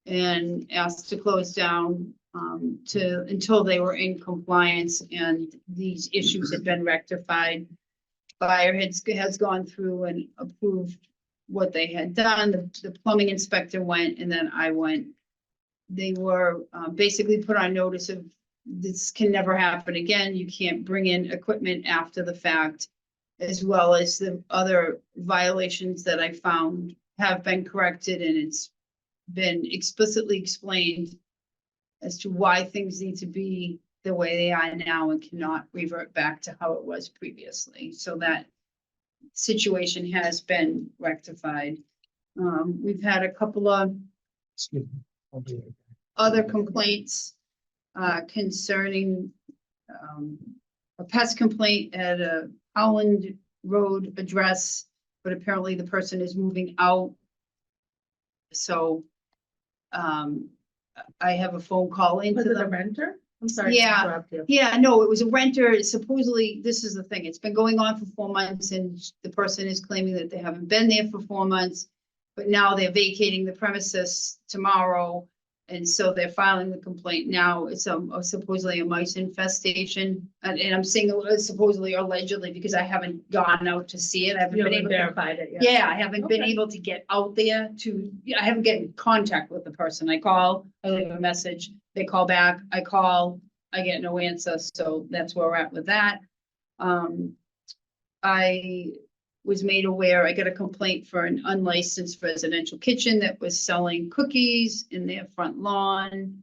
S3: and asked to close down until they were in compliance and these issues had been rectified. Fire has gone through and approved what they had done. The plumbing inspector went, and then I went. They were basically put on notice of this can never happen again. You can't bring in equipment after the fact as well as the other violations that I found have been corrected, and it's been explicitly explained as to why things need to be the way they are now and cannot revert back to how it was previously. So that situation has been rectified. We've had a couple of
S1: Excuse me. I'll be right back.
S3: other complaints concerning a pest complaint at a Howland Road address, but apparently the person is moving out. So I have a phone call into
S5: Was it a
S3: them.
S5: renter? I'm sorry. to
S3: Yeah.
S5: interrupt you.
S3: Yeah, no, it was a renter. Supposedly, this is the thing. It's been going on for 4 months and the person is claiming that they haven't been there for 4 months. But now they're vacating the premises tomorrow. And so they're filing the complaint now. It's supposedly a mice infestation. And I'm saying supposedly allegedly because I haven't gone out to see it. I haven't
S5: You
S3: been
S5: haven't
S3: able to.
S5: verified it yet.
S3: Yeah, I haven't been
S5: Okay.
S3: able to get out there I haven't get in contact with the person. I call, I leave a message, they call back, I call, I get no answer, so that's where we're at with that. I was made aware, I got a complaint for an unlicensed residential kitchen that was selling cookies in their front lawn.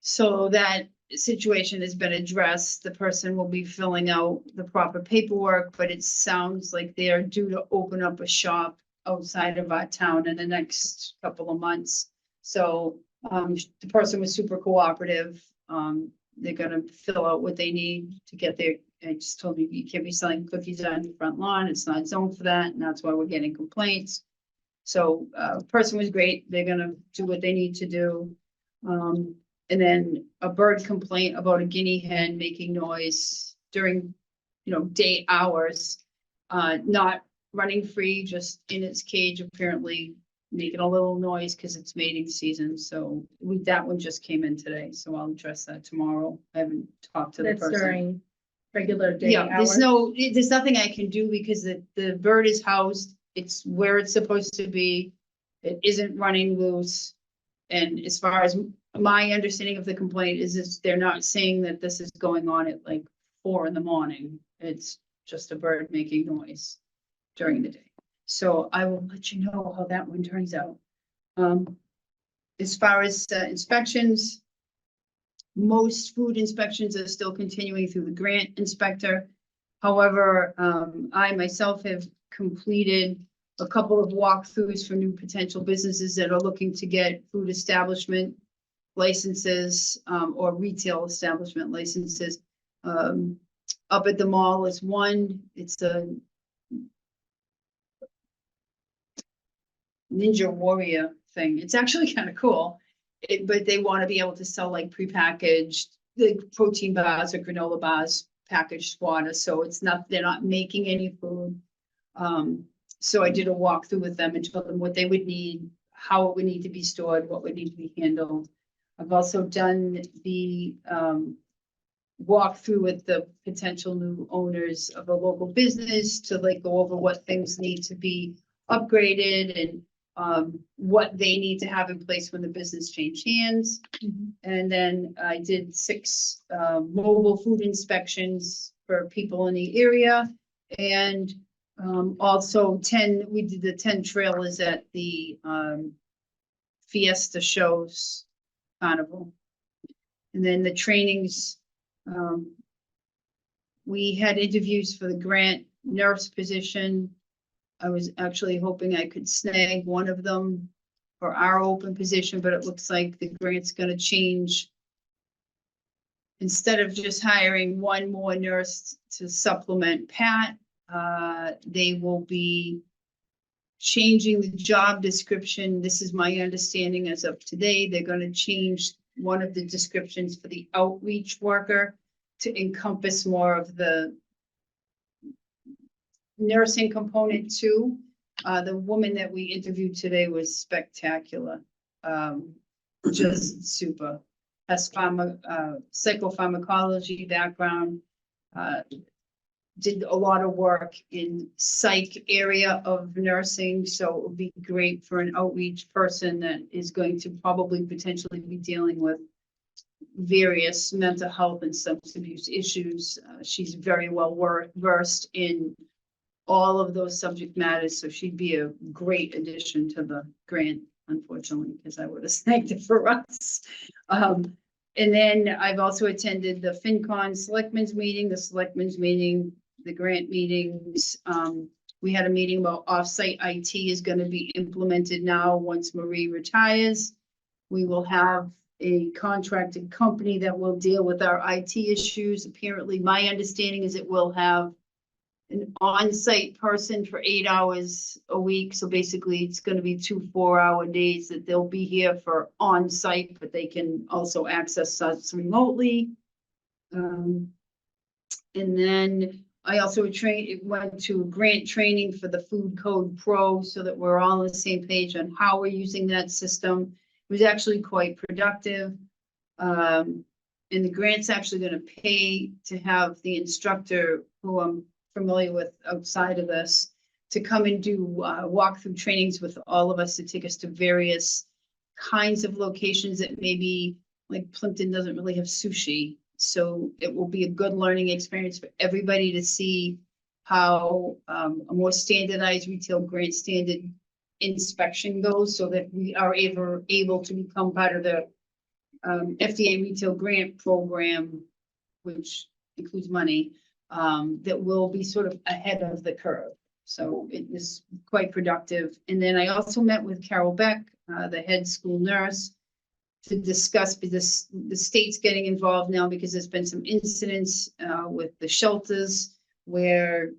S3: So that situation has been addressed. The person will be filling out the proper paperwork, but it sounds like they're due to open up a shop outside of our town in the next couple of months. So the person was super cooperative. They're gonna fill out what they need to get there. I just told me you can't be selling cookies on your front lawn. It's not zoned for that, and that's why we're getting complaints. So person was great. They're gonna do what they need to do. And then a bird complaint about a guinea hen making noise during, day hours. Not running free, just in its cage, apparently making a little noise because it's mating season. So that one just came in today, so I'll address that tomorrow. I haven't talked to the
S5: That's
S3: person.
S5: during regular day
S3: Yeah,
S5: hours.
S3: there's nothing I can do because the bird is housed. It's where it's supposed to be. It isn't running loose. And as far as my understanding of the complaint is they're not saying that this is going on at like 4 a.m. It's just a bird making noise during the day. So I will let you know how that one turns out. As far as inspections, most food inspections are still continuing through the grant inspector. However, I myself have completed a couple of walkthroughs for new potential businesses that are looking to get food establishment licenses or retail establishment licenses. Up at the mall is one. It's a Ninja Warrior thing. It's actually kind of cool. But they want to be able to sell like prepackaged the protein bars or granola bars, packaged water. So they're not making any food. So I did a walkthrough with them and told them what they would need, how it would need to be stored, what would need to be handled. I've also done the walkthrough with the potential new owners of a local business to like go over what things need to be upgraded and what they need to have in place when the business change hands.
S5: Mhm.
S3: And then I did 6 mobile food inspections for people in the area. And also we did the 10 trailers at the Fiesta Shows Carnival. And then the trainings, we had interviews for the grant nurse position. I was actually hoping I could snag one of them for our open position, but it looks like the grant's gonna change. Instead of just hiring one more nurse to supplement Pat, they will be changing the job description. This is my understanding as of today. They're gonna change one of the descriptions for the outreach worker to encompass more of the nursing component too. The woman that we interviewed today was spectacular. Just super. Has psychopharmacology background. Did a lot of work in psych area of nursing, so it would be great for an outreach person that is going to probably potentially be dealing with various mental health and substance abuse issues. She's very well versed in all of those subject matters, so she'd be a great addition to the grant, unfortunately, because I would have snagged it for us. And then I've also attended the FinCon Selectmen's meeting, the grant meetings. We had a meeting about offsite IT is going to be implemented now once Marie retires. We will have a contracted company that will deal with our IT issues. Apparently, my understanding is it will have an on-site person for 8 hours a week. So basically, it's going to be 2 4-hour days that they'll be here for on-site, but they can also access us remotely. And then I also went to grant training for the Food Code Pro so that we're all on the same page on how we're using that system. It was actually quite productive. And the grant's actually going to pay to have the instructor, who I'm familiar with outside of this, to come and do walkthrough trainings with all of us to take us to various kinds of locations that maybe, like Plimpton doesn't really have sushi. So it will be a good learning experience for everybody to see how a more standardized retail grant standard inspection goes, so that we are able to become part of the FDA retail grant program, which includes money, that will be sort of ahead of the curve. So it was quite productive. And then I also met with Carol Beck, the head school nurse, to discuss, because the state's getting involved now because there's been some incidents with the shelters where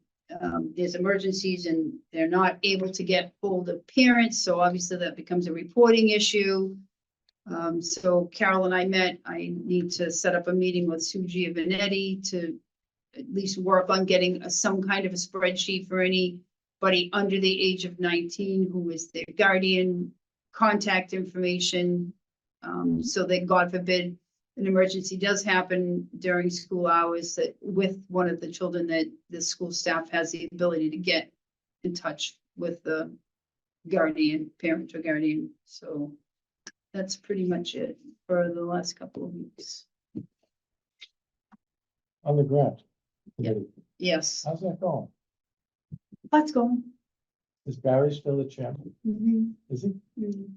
S3: there's emergencies and they're not able to get hold of parents. So obviously that becomes a reporting issue. So Carol and I met. I need to set up a meeting with Sue Giovanetti to at least work on getting some kind of a spreadsheet for anybody under the age of 19 who is their guardian, contact information, so that God forbid an emergency does happen during school hours, that with one of the children, that the school staff has the ability to get in touch with the guardian, parent or guardian. So that's pretty much it for the last couple of weeks.
S1: On the grant.
S3: Yeah. Yes,
S1: How's that going?
S3: let's go.
S1: Is Barry still the chairman?
S3: Mhm.
S1: Is he?
S3: Mhm.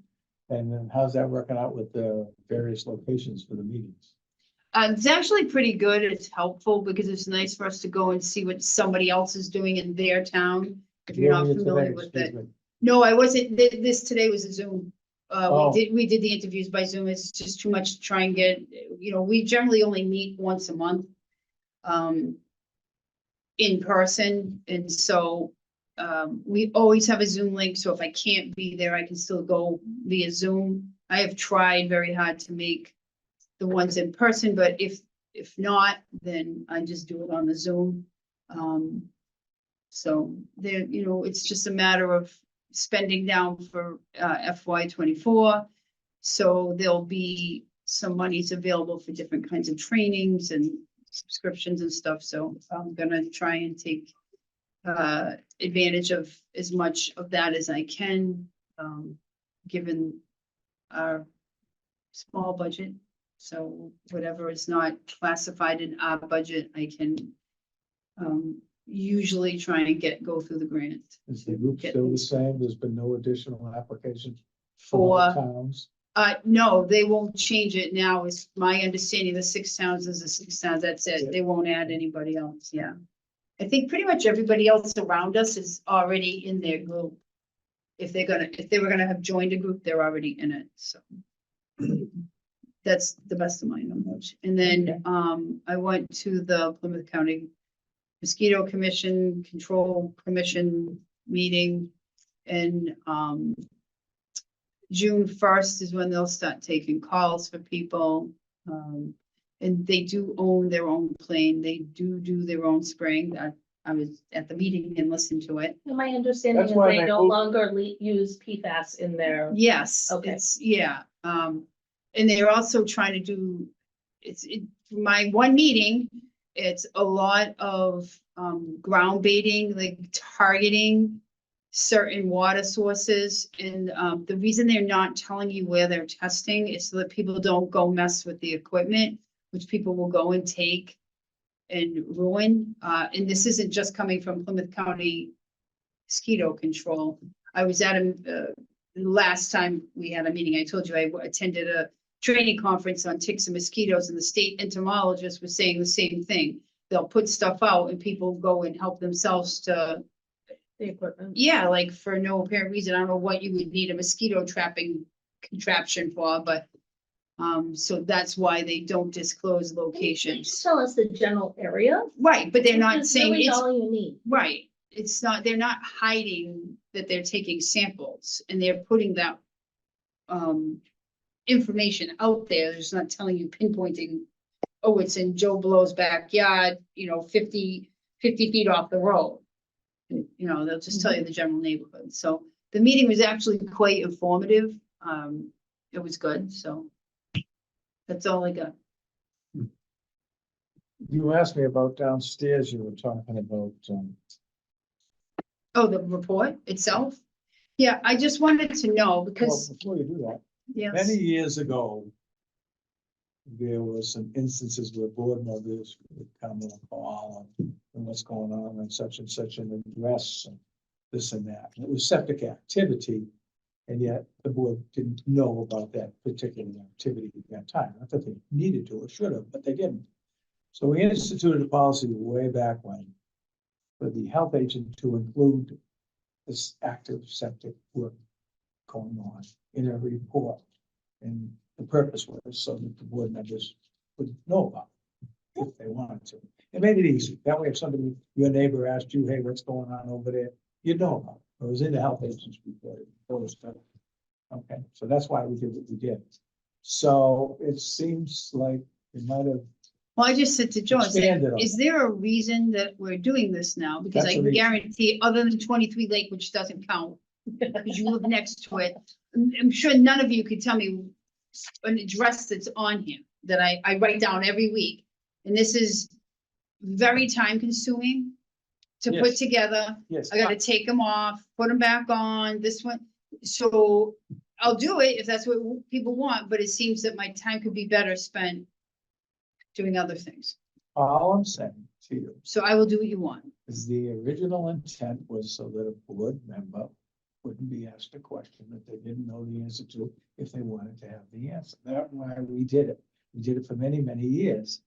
S1: And then how's that working out with the various locations for the meetings?
S3: It's actually pretty good. It's helpful because it's nice for us to go and see what somebody else is doing in their town. If you're
S1: Where
S3: not
S1: were you
S3: familiar
S1: today?
S3: with
S1: Excuse
S3: it.
S1: me.
S3: No, I wasn't, this today was a Zoom.
S1: Oh.
S3: We did the interviews by Zoom. It's just too much to try and get, we generally only meet once a month. In person, and so we always have a Zoom link, so if I can't be there, I can still go via Zoom. I have tried very hard to make the ones in person, but if not, then I just do it on the Zoom. So there, it's just a matter of spending down for FY '24. So there'll be some monies available for different kinds of trainings and subscriptions and stuff. So I'm gonna try and take advantage of as much of that as I can, given our small budget. So whatever is not classified in our budget, I can usually try and go through the grant.
S1: Is the group
S3: Get
S1: still the
S3: things-
S1: same? There's been no additional applications
S3: For-
S1: from other towns?
S3: No, they won't change it now. Is my understanding, the 6 towns is the 6 towns, that's it. They won't add anybody else, yeah. I think pretty much everybody else around us is already in their group. If they were gonna have joined a group, they're already in it, so. That's the best of my knowledge. And then, I went to the Plymouth County Mosquito Commission, Control Commission meeting, and, June 1st is when they'll start taking calls for people. And they do own their own plane. They do their own spraying. I was at the meeting and listened to it.
S5: And my understanding
S1: That's
S5: is
S1: why
S5: they
S1: they
S5: no
S1: moved-
S5: longer use PFAS in their,
S3: Yes,
S5: Okay.
S3: yeah. And they're also trying to do, my one meeting, it's a lot of ground baiting, like targeting certain water sources. And the reason they're not telling you where they're testing is so that people don't go mess with the equipment, which people will go and take and ruin. And this isn't just coming from Plymouth County mosquito control. I was at a, last time we had a meeting, I told you I attended a training conference on ticks and mosquitoes, and the state entomologist was saying the same thing. They'll put stuff out and people go and help themselves to,
S5: The equipment.
S3: yeah, like for no apparent reason. I don't know what you would need a mosquito trapping contraption for, but so that's why they don't disclose
S5: Just
S3: locations.
S5: tell us the general area.
S3: Right, but they're not
S5: which is
S3: saying
S5: really
S3: it's,
S5: all you need.
S3: right, it's not, they're not hiding that they're taking samples and they're putting that information out there. They're just not telling you, pinpointing, oh, it's in Joe Blow's backyard, 50 feet off the road. And, they'll just tell you the general neighborhood. So the meeting was actually quite informative. It was good, so that's all I got.
S1: You asked me about downstairs, you were talking about,
S3: Oh, the report itself? Yeah, I just wanted to know
S1: well,
S3: because,
S1: before you do that,
S3: yes,
S1: many years ago, there were some instances where board members would come and call and what's going on and such an address and this and that. And it was septic activity, and yet the board didn't know about that particular activity at that time. Not that they needed to or should have, but they didn't. So we instituted a policy way back when for the health agent to include this active septic work going on in a report. And the purpose was so that the board members would know about it if they wanted to. It made it easy. That way, if somebody, your neighbor asked you, hey, what's going on over there, you'd know about it. It was in the health agent's report. Okay, so that's why we did what we did. So it seems like it might have,
S3: well, I just said to Joe, I said,
S1: Expanded on
S3: is there a reason that we're doing this now? Because
S1: That's
S3: I
S1: a
S3: can
S1: reason.
S3: guarantee, other than 23 Lake, which doesn't count, because you live next to it, I'm sure none of you could tell me an address that's on here that I write down every week. And this is very time consuming to put
S1: Yes.
S3: together.
S1: yes.
S3: I gotta take them off, put them back on, this one. So I'll do it if that's what people want, but it seems that my time could be better spent doing other things.
S1: All I'm saying to you
S3: So I will do what you want.
S1: is the original intent was so that a board member wouldn't be asked a question that they didn't know the answer to if they wanted to have the answer. That's why we did it. We did it for many, many years.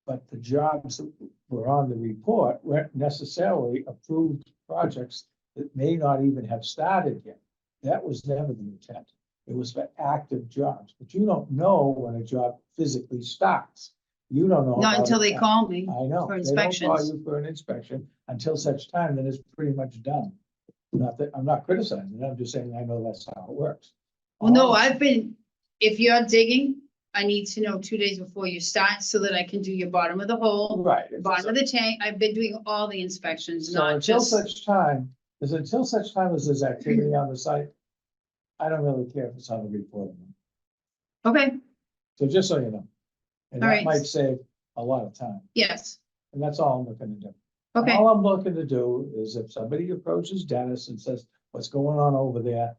S1: But the jobs that were on the report weren't necessarily approved projects that may not even have started yet. That was never the intent. It was for active jobs, but you don't know when a job physically starts. You don't know.
S3: Not
S1: about
S3: until
S1: it.
S3: they call me.
S1: I know.
S3: for
S1: They don't call
S3: inspections.
S1: you for an inspection until such time that it's pretty much done. Not that, I'm not criticizing it, I'm just saying I know that's how it works.
S3: Well, no,
S1: All-
S3: I've been, if you're digging, I need to know 2 days before you start so that I can do your bottom of the hole,
S1: Right.
S3: bottom of the tank. I've been doing all the inspections,
S1: So
S3: not
S1: until
S3: just,
S1: such time, until such time as there's activity on the site, I don't really care if it's on the report. or not.
S3: okay,
S1: So just so you know. And
S3: All
S1: that
S3: right.
S1: might save a lot of time,
S3: yes,
S1: and that's all I'm looking to do.
S3: okay.
S1: All I'm looking to do is if somebody approaches Dennis and says, what's going on over there?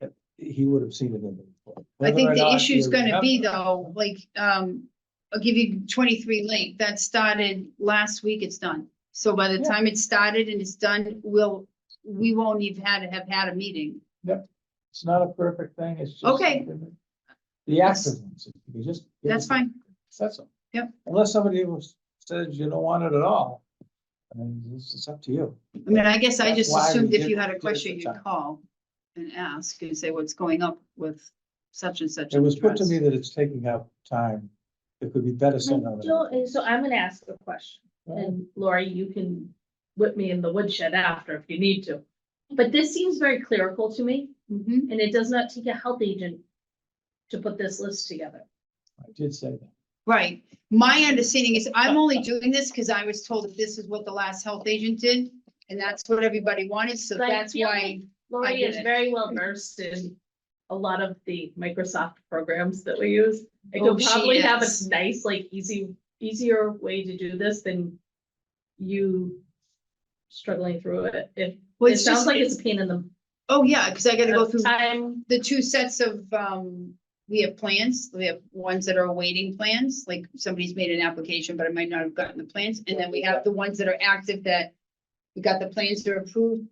S1: that He would have seen it in the report.
S3: I
S1: Whether
S3: think
S1: or
S3: the
S1: not
S3: issue's
S1: you
S3: gonna be
S1: remember-
S3: though, like, I'll give you 23 Lake, that started last week, it's done. So by the
S1: Yeah.
S3: time it started and it's done, we won't even have had a meeting.
S1: It's not a perfect thing, it's just.
S3: Okay.
S1: something that- The active ones, if you just. give
S3: That's
S1: us-
S3: fine.
S1: That's all.
S3: Yep.
S1: Unless somebody says you don't want it at all. And it's up to you.
S3: I mean, I guess I
S1: That's
S3: just
S1: why we
S3: assumed if
S1: did-
S3: you had a
S1: did it
S3: question,
S1: for
S3: you'd
S1: time.
S3: call and ask and say what's going up with such and such.
S1: It
S3: an
S1: was put to
S3: address.
S1: me that it's taking up time. It could be better sent out.
S5: So I'm gonna ask a question, and Lori, you can whip me in the woodshed after if you need to. But this seems very clerical to me,
S3: Mhm.
S5: and it does not take a health agent to put this list together.
S1: I did say that.
S3: Right. My understanding is I'm only doing this because I was told that this is what the last health agent did. And that's what everybody wanted. So
S5: But I
S3: that's
S5: feel
S3: why,
S5: Lori
S3: get
S5: is
S3: it.
S5: very well versed in a lot of the Microsoft programs that we use. I
S3: Oh,
S5: could
S3: she
S5: probably have
S3: is.
S5: a nice, like, easier way to do this than you struggling through it.
S3: Well,
S5: It
S3: it's
S5: sounds
S3: just,
S5: like it's a pain in the.
S3: oh, yeah, because I gotta go through
S5: Time,
S3: the two sets of, we have plans, we have ones that are awaiting plans, like somebody's made an application, but I might not have gotten the plans, and then we have the ones that are active that we got the plans that are approved,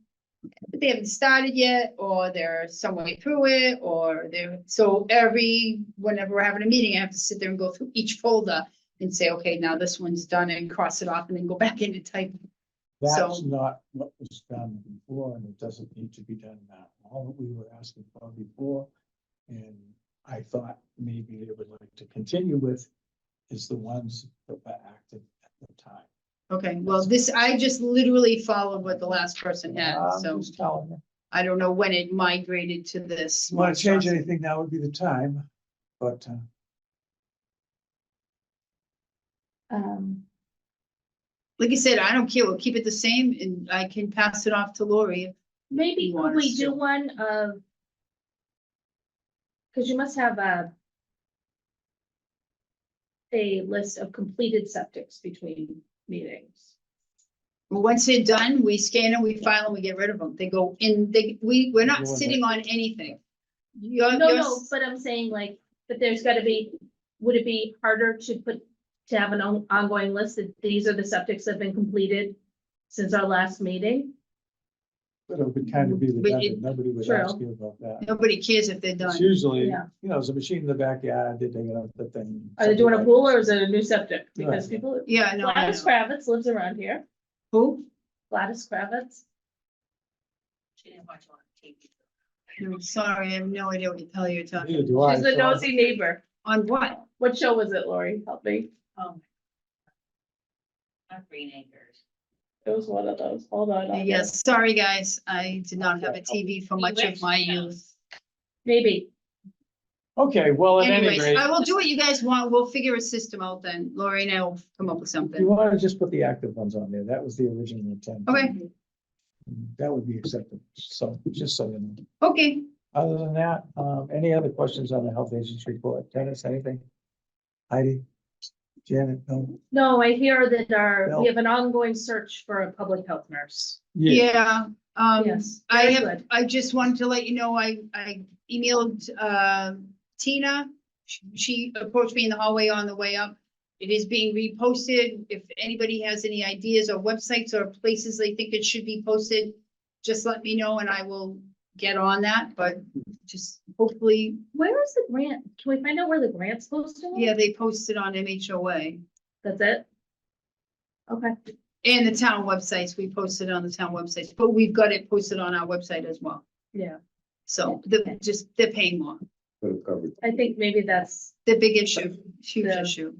S3: but they haven't started yet, or they're some way through it, or so whenever we're having a meeting, I have to sit there and go through each folder and say, okay, now this one's done, and cross it off, and then go back in and type.
S1: That's
S3: So-
S1: not what was done before, and it doesn't need to be done now. All that we were asking for before, and I thought maybe they would like to continue with, is the ones that were active at the time.
S3: Okay, well, I just literally followed what the last person had,
S1: I'm
S3: so
S1: just telling you.
S3: I don't know when it migrated to this.
S1: If you want to change anything, now would be the time, but,
S3: Like I said, I don't care, we'll keep it the same, and I can pass it off to Lori.
S5: maybe
S3: You
S5: could
S3: want
S5: we
S3: us to-
S5: do one of? Cause you must have a list of completed septics between meetings.
S3: Well, once they're done, we scan them, we file them, we get rid of them. They go in, we're not
S1: Go in
S3: sitting on anything.
S5: No, but I'm saying like, but there's gotta be, would it be harder to have an ongoing list that these are the septics that have been completed since our last meeting?
S1: but it would kind of be
S3: But
S1: redundant. Nobody would
S5: True.
S1: ask you about that.
S3: Nobody cares if they're
S1: It's
S3: done.
S1: usually, you
S5: Yeah.
S1: know, there's a machine in the backyard, they're digging up the thing.
S5: Are they doing a
S1: something
S5: pool or is it a new septic? Because
S1: Right.
S5: people,
S3: Yeah, no, I
S5: Gladys
S3: know.
S5: Kravitz lives around here.
S3: Who?
S5: Gladys Kravitz.
S8: She didn't watch a lot of TV.
S3: I'm sorry, I have no idea what the hell you're
S1: like-
S3: talking.
S1: Neither do I,
S5: She's the
S1: so I'm-
S5: nosy neighbor.
S3: On what?
S5: What show was it, Lori? Help me.
S8: Oh. Not Green Acres.
S5: It was one of those. Hold on. I'll get it.
S3: Yes, sorry, guys, I did not have a TV for much of my youth.
S5: Maybe.
S1: Okay, well, at any
S3: Anyways,
S1: rate,
S3: I will do what you guys want. We'll figure a system out then. Lori and I will come up with
S1: if you
S3: something.
S1: want to just put the active ones on there, that was the original intent.
S3: Okay,
S1: That would be acceptable, so, just so you know.
S3: okay.
S1: Other than that, any other questions on the health agents report? Dennis, anything? Heidi? Janet, no?
S5: No, I hear that
S1: No.
S5: we have an ongoing search for a public health nurse.
S3: Yeah,
S5: Yes,
S3: I
S5: very
S3: have,
S5: good.
S3: I just wanted to let you know, I emailed, Tina. She approached me in the hallway on the way up. It is being reposted. If anybody has any ideas or websites or places they think it should be posted, just let me know and I will get on that, but just hopefully,
S5: Where is the grant? Can we find out where the grant's posted?
S3: yeah, they posted on MHOA.
S5: That's it? Okay,
S3: And the town websites, we posted on the town websites, but we've got it posted on our website as well.
S5: yeah.
S3: So they're paying more.
S2: Could have covered.
S5: I think maybe that's,
S3: The big issue, huge
S5: Yeah.
S3: issue.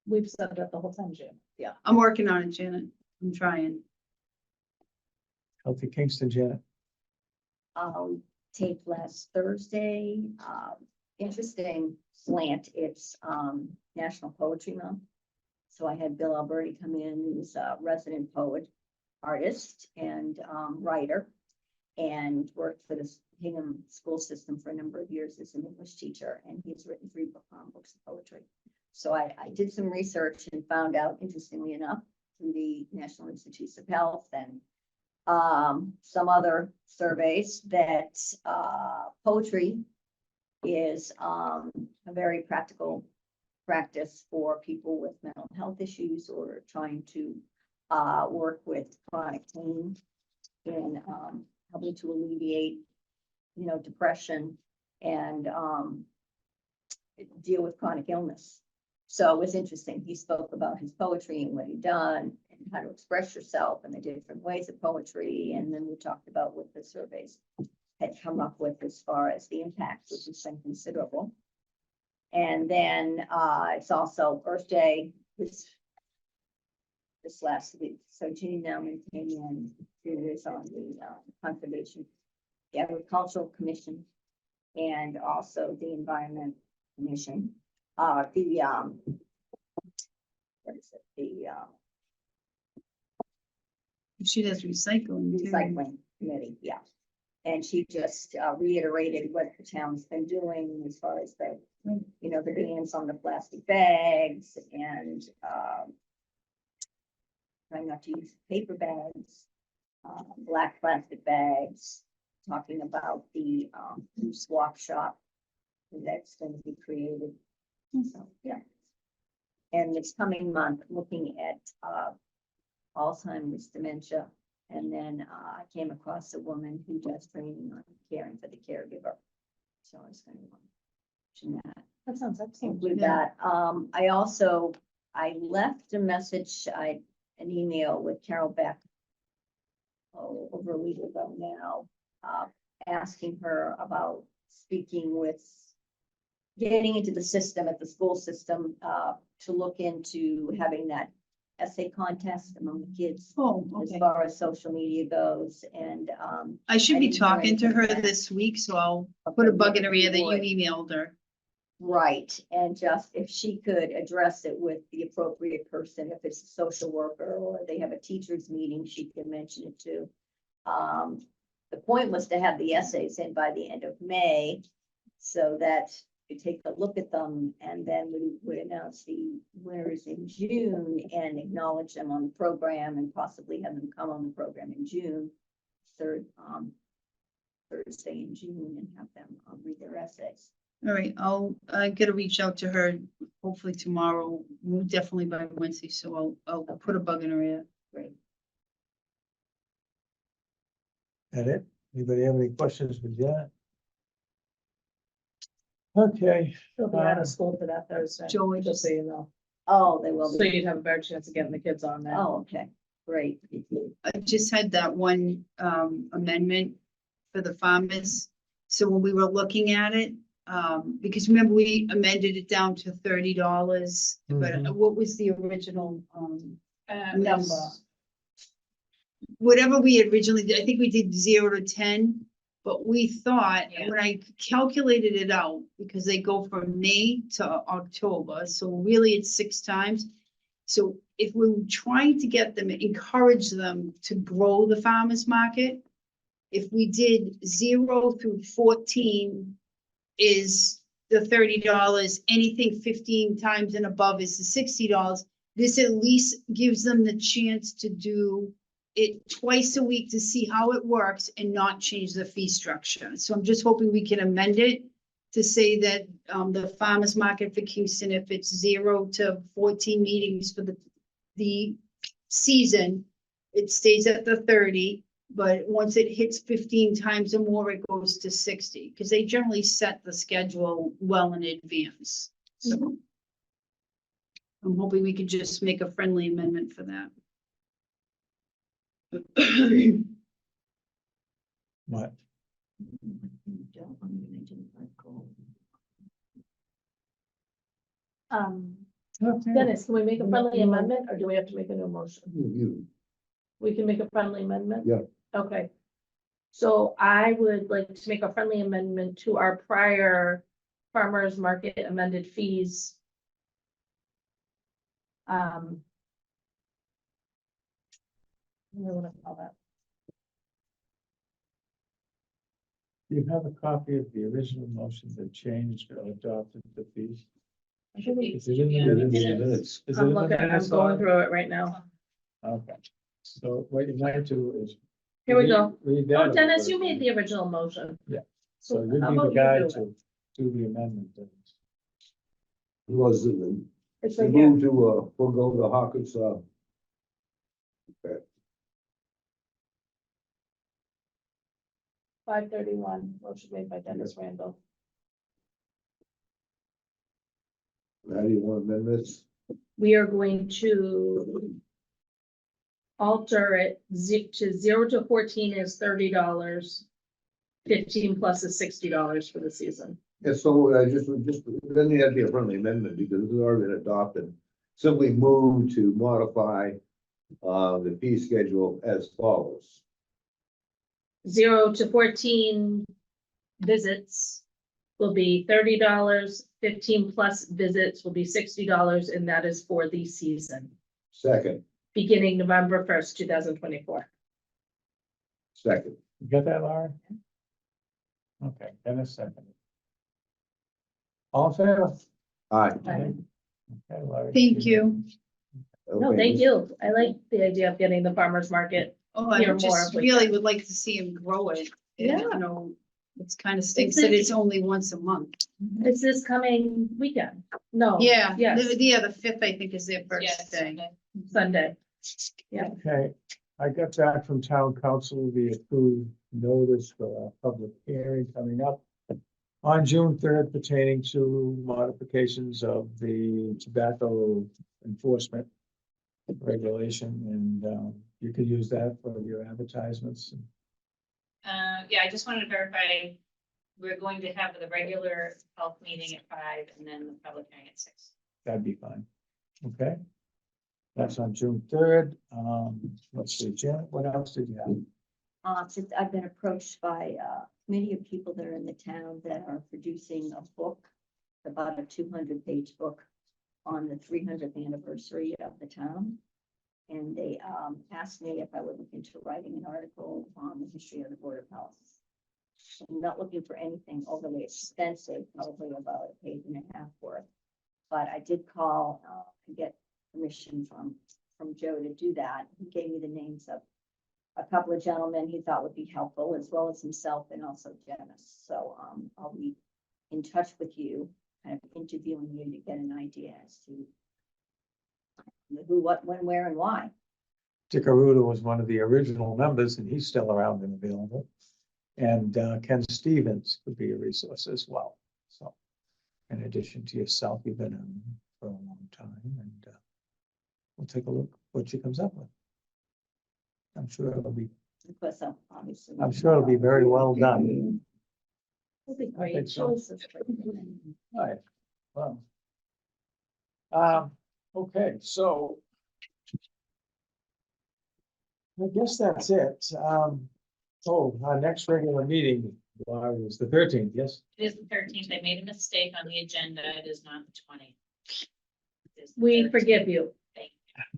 S5: we've said that the whole time, Jim. Yeah.
S3: I'm working on it, Janet. I'm trying.
S1: Healthy Kingston, Janet.
S8: Taped last Thursday, interesting slant, it's, National Poetry Month. So I had Bill Alberti come in, who's a resident poet, artist and, writer. And worked for the Hingham school system for a number of years as an English teacher, and he's written 3 books of poetry. So I did some research and found out, interestingly enough, through the National Institutes of Health and some other surveys that poetry is a very practical practice for people with mental health issues or trying to work with chronic pain and helping to alleviate, depression and deal with chronic illness. So it was interesting. He spoke about his poetry and what he'd done and how to express yourself and the different ways of poetry. And then we talked about what the surveys had come up with as far as the impact, which has been considerable. And then it's also Earth Day this last week. So Ginny Nauman came in, did this on the conservation, the Agricultural Commission, and also the Environment Commission. What is it? The
S3: She does recycling too.
S8: recycling committee, yeah. And she just reiterated what the town's been doing as far as the, the bans on the plastic bags and trying not to use paper bags, black plastic bags, talking about the, new swap shop that's going to be created. So, yeah. And this coming month, looking at, Alzheimer's dementia. And then, I came across a woman who does training on caring for the caregiver. So I was going to mention that.
S5: That sounds excellent.
S8: Include
S3: Yeah.
S8: that. I left a message, an email with Carol Beck. Over a week ago now, asking her about speaking with. Getting into the system at the school system, to look into having that essay contest among the kids.
S3: Oh,
S8: As
S3: okay.
S8: far as social media goes and,
S3: I should
S8: I
S3: be
S8: didn't hear
S3: talking to her
S8: anything back.
S3: this week, so I'll put a bug in her ear that you
S8: Would.
S3: emailed her.
S8: right, and just if she could address it with the appropriate person, if it's a social worker or they have a teachers meeting, she can mention it too. The point was to have the essays in by the end of May, so that you take a look at them, and then we would announce the winners in June and acknowledge them on the program, and possibly have them come on the program in June, third Thursday in June, and have them read their essays.
S3: All right, I gotta reach out to her hopefully tomorrow, definitely by Wednesday, so I'll put a bug in her ear.
S8: Great.
S1: That it? Anybody have any questions with that? Okay,
S5: They'll be out of school for that Thursday,
S3: Joey.
S5: just so you know.
S8: Oh, they will
S5: So
S8: be.
S5: you'd have a better chance of getting the kids on there.
S8: Oh, okay, great.
S3: I just had that one amendment for the farmers. So when we were looking at it, because remember, we amended it down to $30, but
S1: Mhm.
S3: what was the original
S5: It
S3: number?
S5: was-
S3: Whatever we originally did, I think we did 0 to 10, but we thought,
S5: Yeah.
S3: when I calculated it out, because they go from May to October, so really it's 6 times. So if we're trying to get them, encourage them to grow the farmer's market, if we did 0 through 14 is the $30, anything 15 times and above is the $60. This at least gives them the chance to do it twice a week to see how it works and not change the fee structure. So I'm just hoping we can amend it to say that the farmer's market for Kingston, if it's 0 to 14 meetings for the season, it stays at the 30. But once it hits 15 times or more, it goes to 60, because they generally set the schedule well in advance. So I'm hoping we could just make a friendly amendment for that.
S1: what?
S5: Dennis, can we make a friendly amendment, or do we have to make a new motion?
S2: You,
S5: We can make a friendly amendment?
S2: Yeah.
S5: Okay. So I would like to make a friendly amendment to our prior farmers market amended fees. What do I wanna call that?
S1: You have a copy of the original motion that changed or adopted the fees? Is it in the minutes? Is it in
S5: I'm
S1: the
S5: looking, I'm
S1: minutes,
S5: going
S1: Lauren?
S5: through it right now.
S1: Okay, so what you might do is.
S5: Here we go.
S1: Read that.
S5: Oh, Dennis,
S1: over
S5: you made
S1: again.
S5: the original motion.
S1: So
S5: how
S1: you'd be the
S5: about you
S1: guy
S5: do it?
S1: to do the amendment. Dennis.
S2: was it,
S5: It's
S2: we
S5: right here.
S2: moved to, forego the Hawkins,
S5: 531, motion made by Dennis Randall.
S2: how do you want to amend this?
S5: We are going to alter it to 0 to 14 is $30. 15 plus is $60 for the season.
S2: Yeah, so I just, then you have to be a friendly amendment because it's already been adopted. Simply move to modify, the fee schedule as follows.
S5: 0 to 14 visits will be $30. 15 plus visits will be $60, and that is for the season,
S2: Second,
S5: beginning November 1st, 2024.
S2: second.
S1: You got that, Lauren? Okay, Dennis seconded. All in favor?
S2: Aye.
S1: Okay, Lauren.
S3: Thank you.
S5: No, thank you. I like the idea of getting the farmer's market.
S3: Oh, I
S5: Hear
S3: would
S5: more
S3: just
S5: of what
S3: really
S5: that-
S3: would like to see him grow it. And,
S5: Yeah.
S3: You know, it's kind of stinks that it's only once a month.
S5: It's this coming weekend. No.
S3: Yeah,
S5: Yes,
S3: the fifth, I think, is their first
S9: Yes,
S3: day.
S9: okay.
S5: Sunday.
S1: Okay, I got back from town council, the approved notice for a public hearing coming up on June 3rd pertaining to modifications of the tobacco enforcement regulation, and you can use that for your advertisements.
S9: Yeah, I just wanted to verify, we're going to have the regular health meeting at 5 and then the public hearing at 6.
S1: That'd be fine. Okay? That's on June 3rd. Let's see, Janet, what else did you have?
S8: Since I've been approached by a committee of people that are in the town that are producing a book, about a 200-page book on the 300th anniversary of the town. And they asked me if I would look into writing an article on the history of the Board of Health. I'm not looking for anything overly expensive, probably about a page and a half worth. But I did call to get permission from Joe to do that. He gave me the names of a couple of gentlemen he thought would be helpful, as well as himself and also Janice. So I'll be in touch with you, kind of interviewing you to get an idea as to who, what, when, where, and why.
S1: Dick Aruda was one of the original members, and he's still around and available. And Ken Stevens could be a resource as well. So in addition to yourself, you've been on for a long time, and we'll take a look what she comes up with. I'm sure it'll be
S8: Obviously.
S1: very well done.
S5: That'd be
S1: I think
S5: great.
S1: so.
S5: Choices.
S1: Right. Well. Okay, so. I guess that's it. Our next regular meeting is the 13th, yes?
S9: It is the 13th. I made a mistake on the agenda. It is not the 20th. It is the
S5: We
S9: 13th.
S5: forgive you.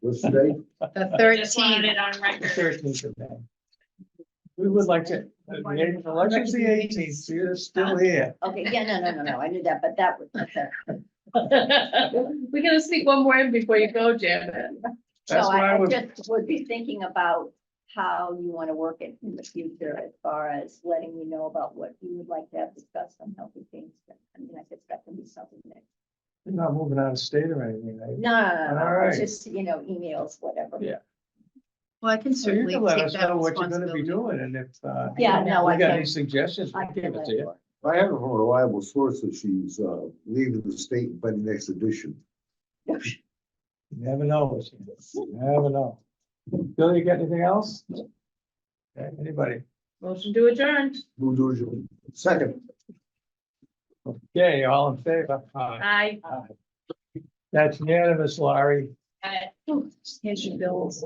S2: What's today?
S3: The
S9: I just wanted
S3: 13th.
S9: it on
S1: The
S9: record.
S1: 13th of May. We would like to, the election's the 18th, so you're still here.
S8: Okay, yeah, no, I knew that, but that was,
S5: We're gonna sneak one more in before you go, Janet.
S1: That's
S8: so
S1: what I
S8: I
S1: would,
S8: just would be thinking about how you want to work it in the future as far as letting me know about what you would like to have discussed on Healthy Kingston. I mean, I guess that can be something that,
S1: you're not moving out of state or anything, right?
S8: no,
S1: All right.
S8: it's just, emails, whatever.
S1: Yeah.
S3: Well, I can
S1: So you
S3: certainly
S1: can let
S3: take
S1: us
S3: that
S1: know what you're gonna be
S3: responsibility.
S1: doing, and if
S8: Yeah, no,
S1: we
S8: I
S1: got
S8: can.
S1: any suggestions,
S8: I
S1: we'll
S8: can
S1: give it
S8: let
S1: to you.
S8: you.
S2: I have it from a reliable source that she's leaving the state by the next edition.
S1: You never know. You never know. Bill, you got anything else? Okay, anybody?
S5: Motion to adjourn.
S2: Who do you? Second.
S1: Okay, all in favor?
S5: Aye.
S1: That's unanimous, Laurie.
S9: Uh,
S3: Here's your bills.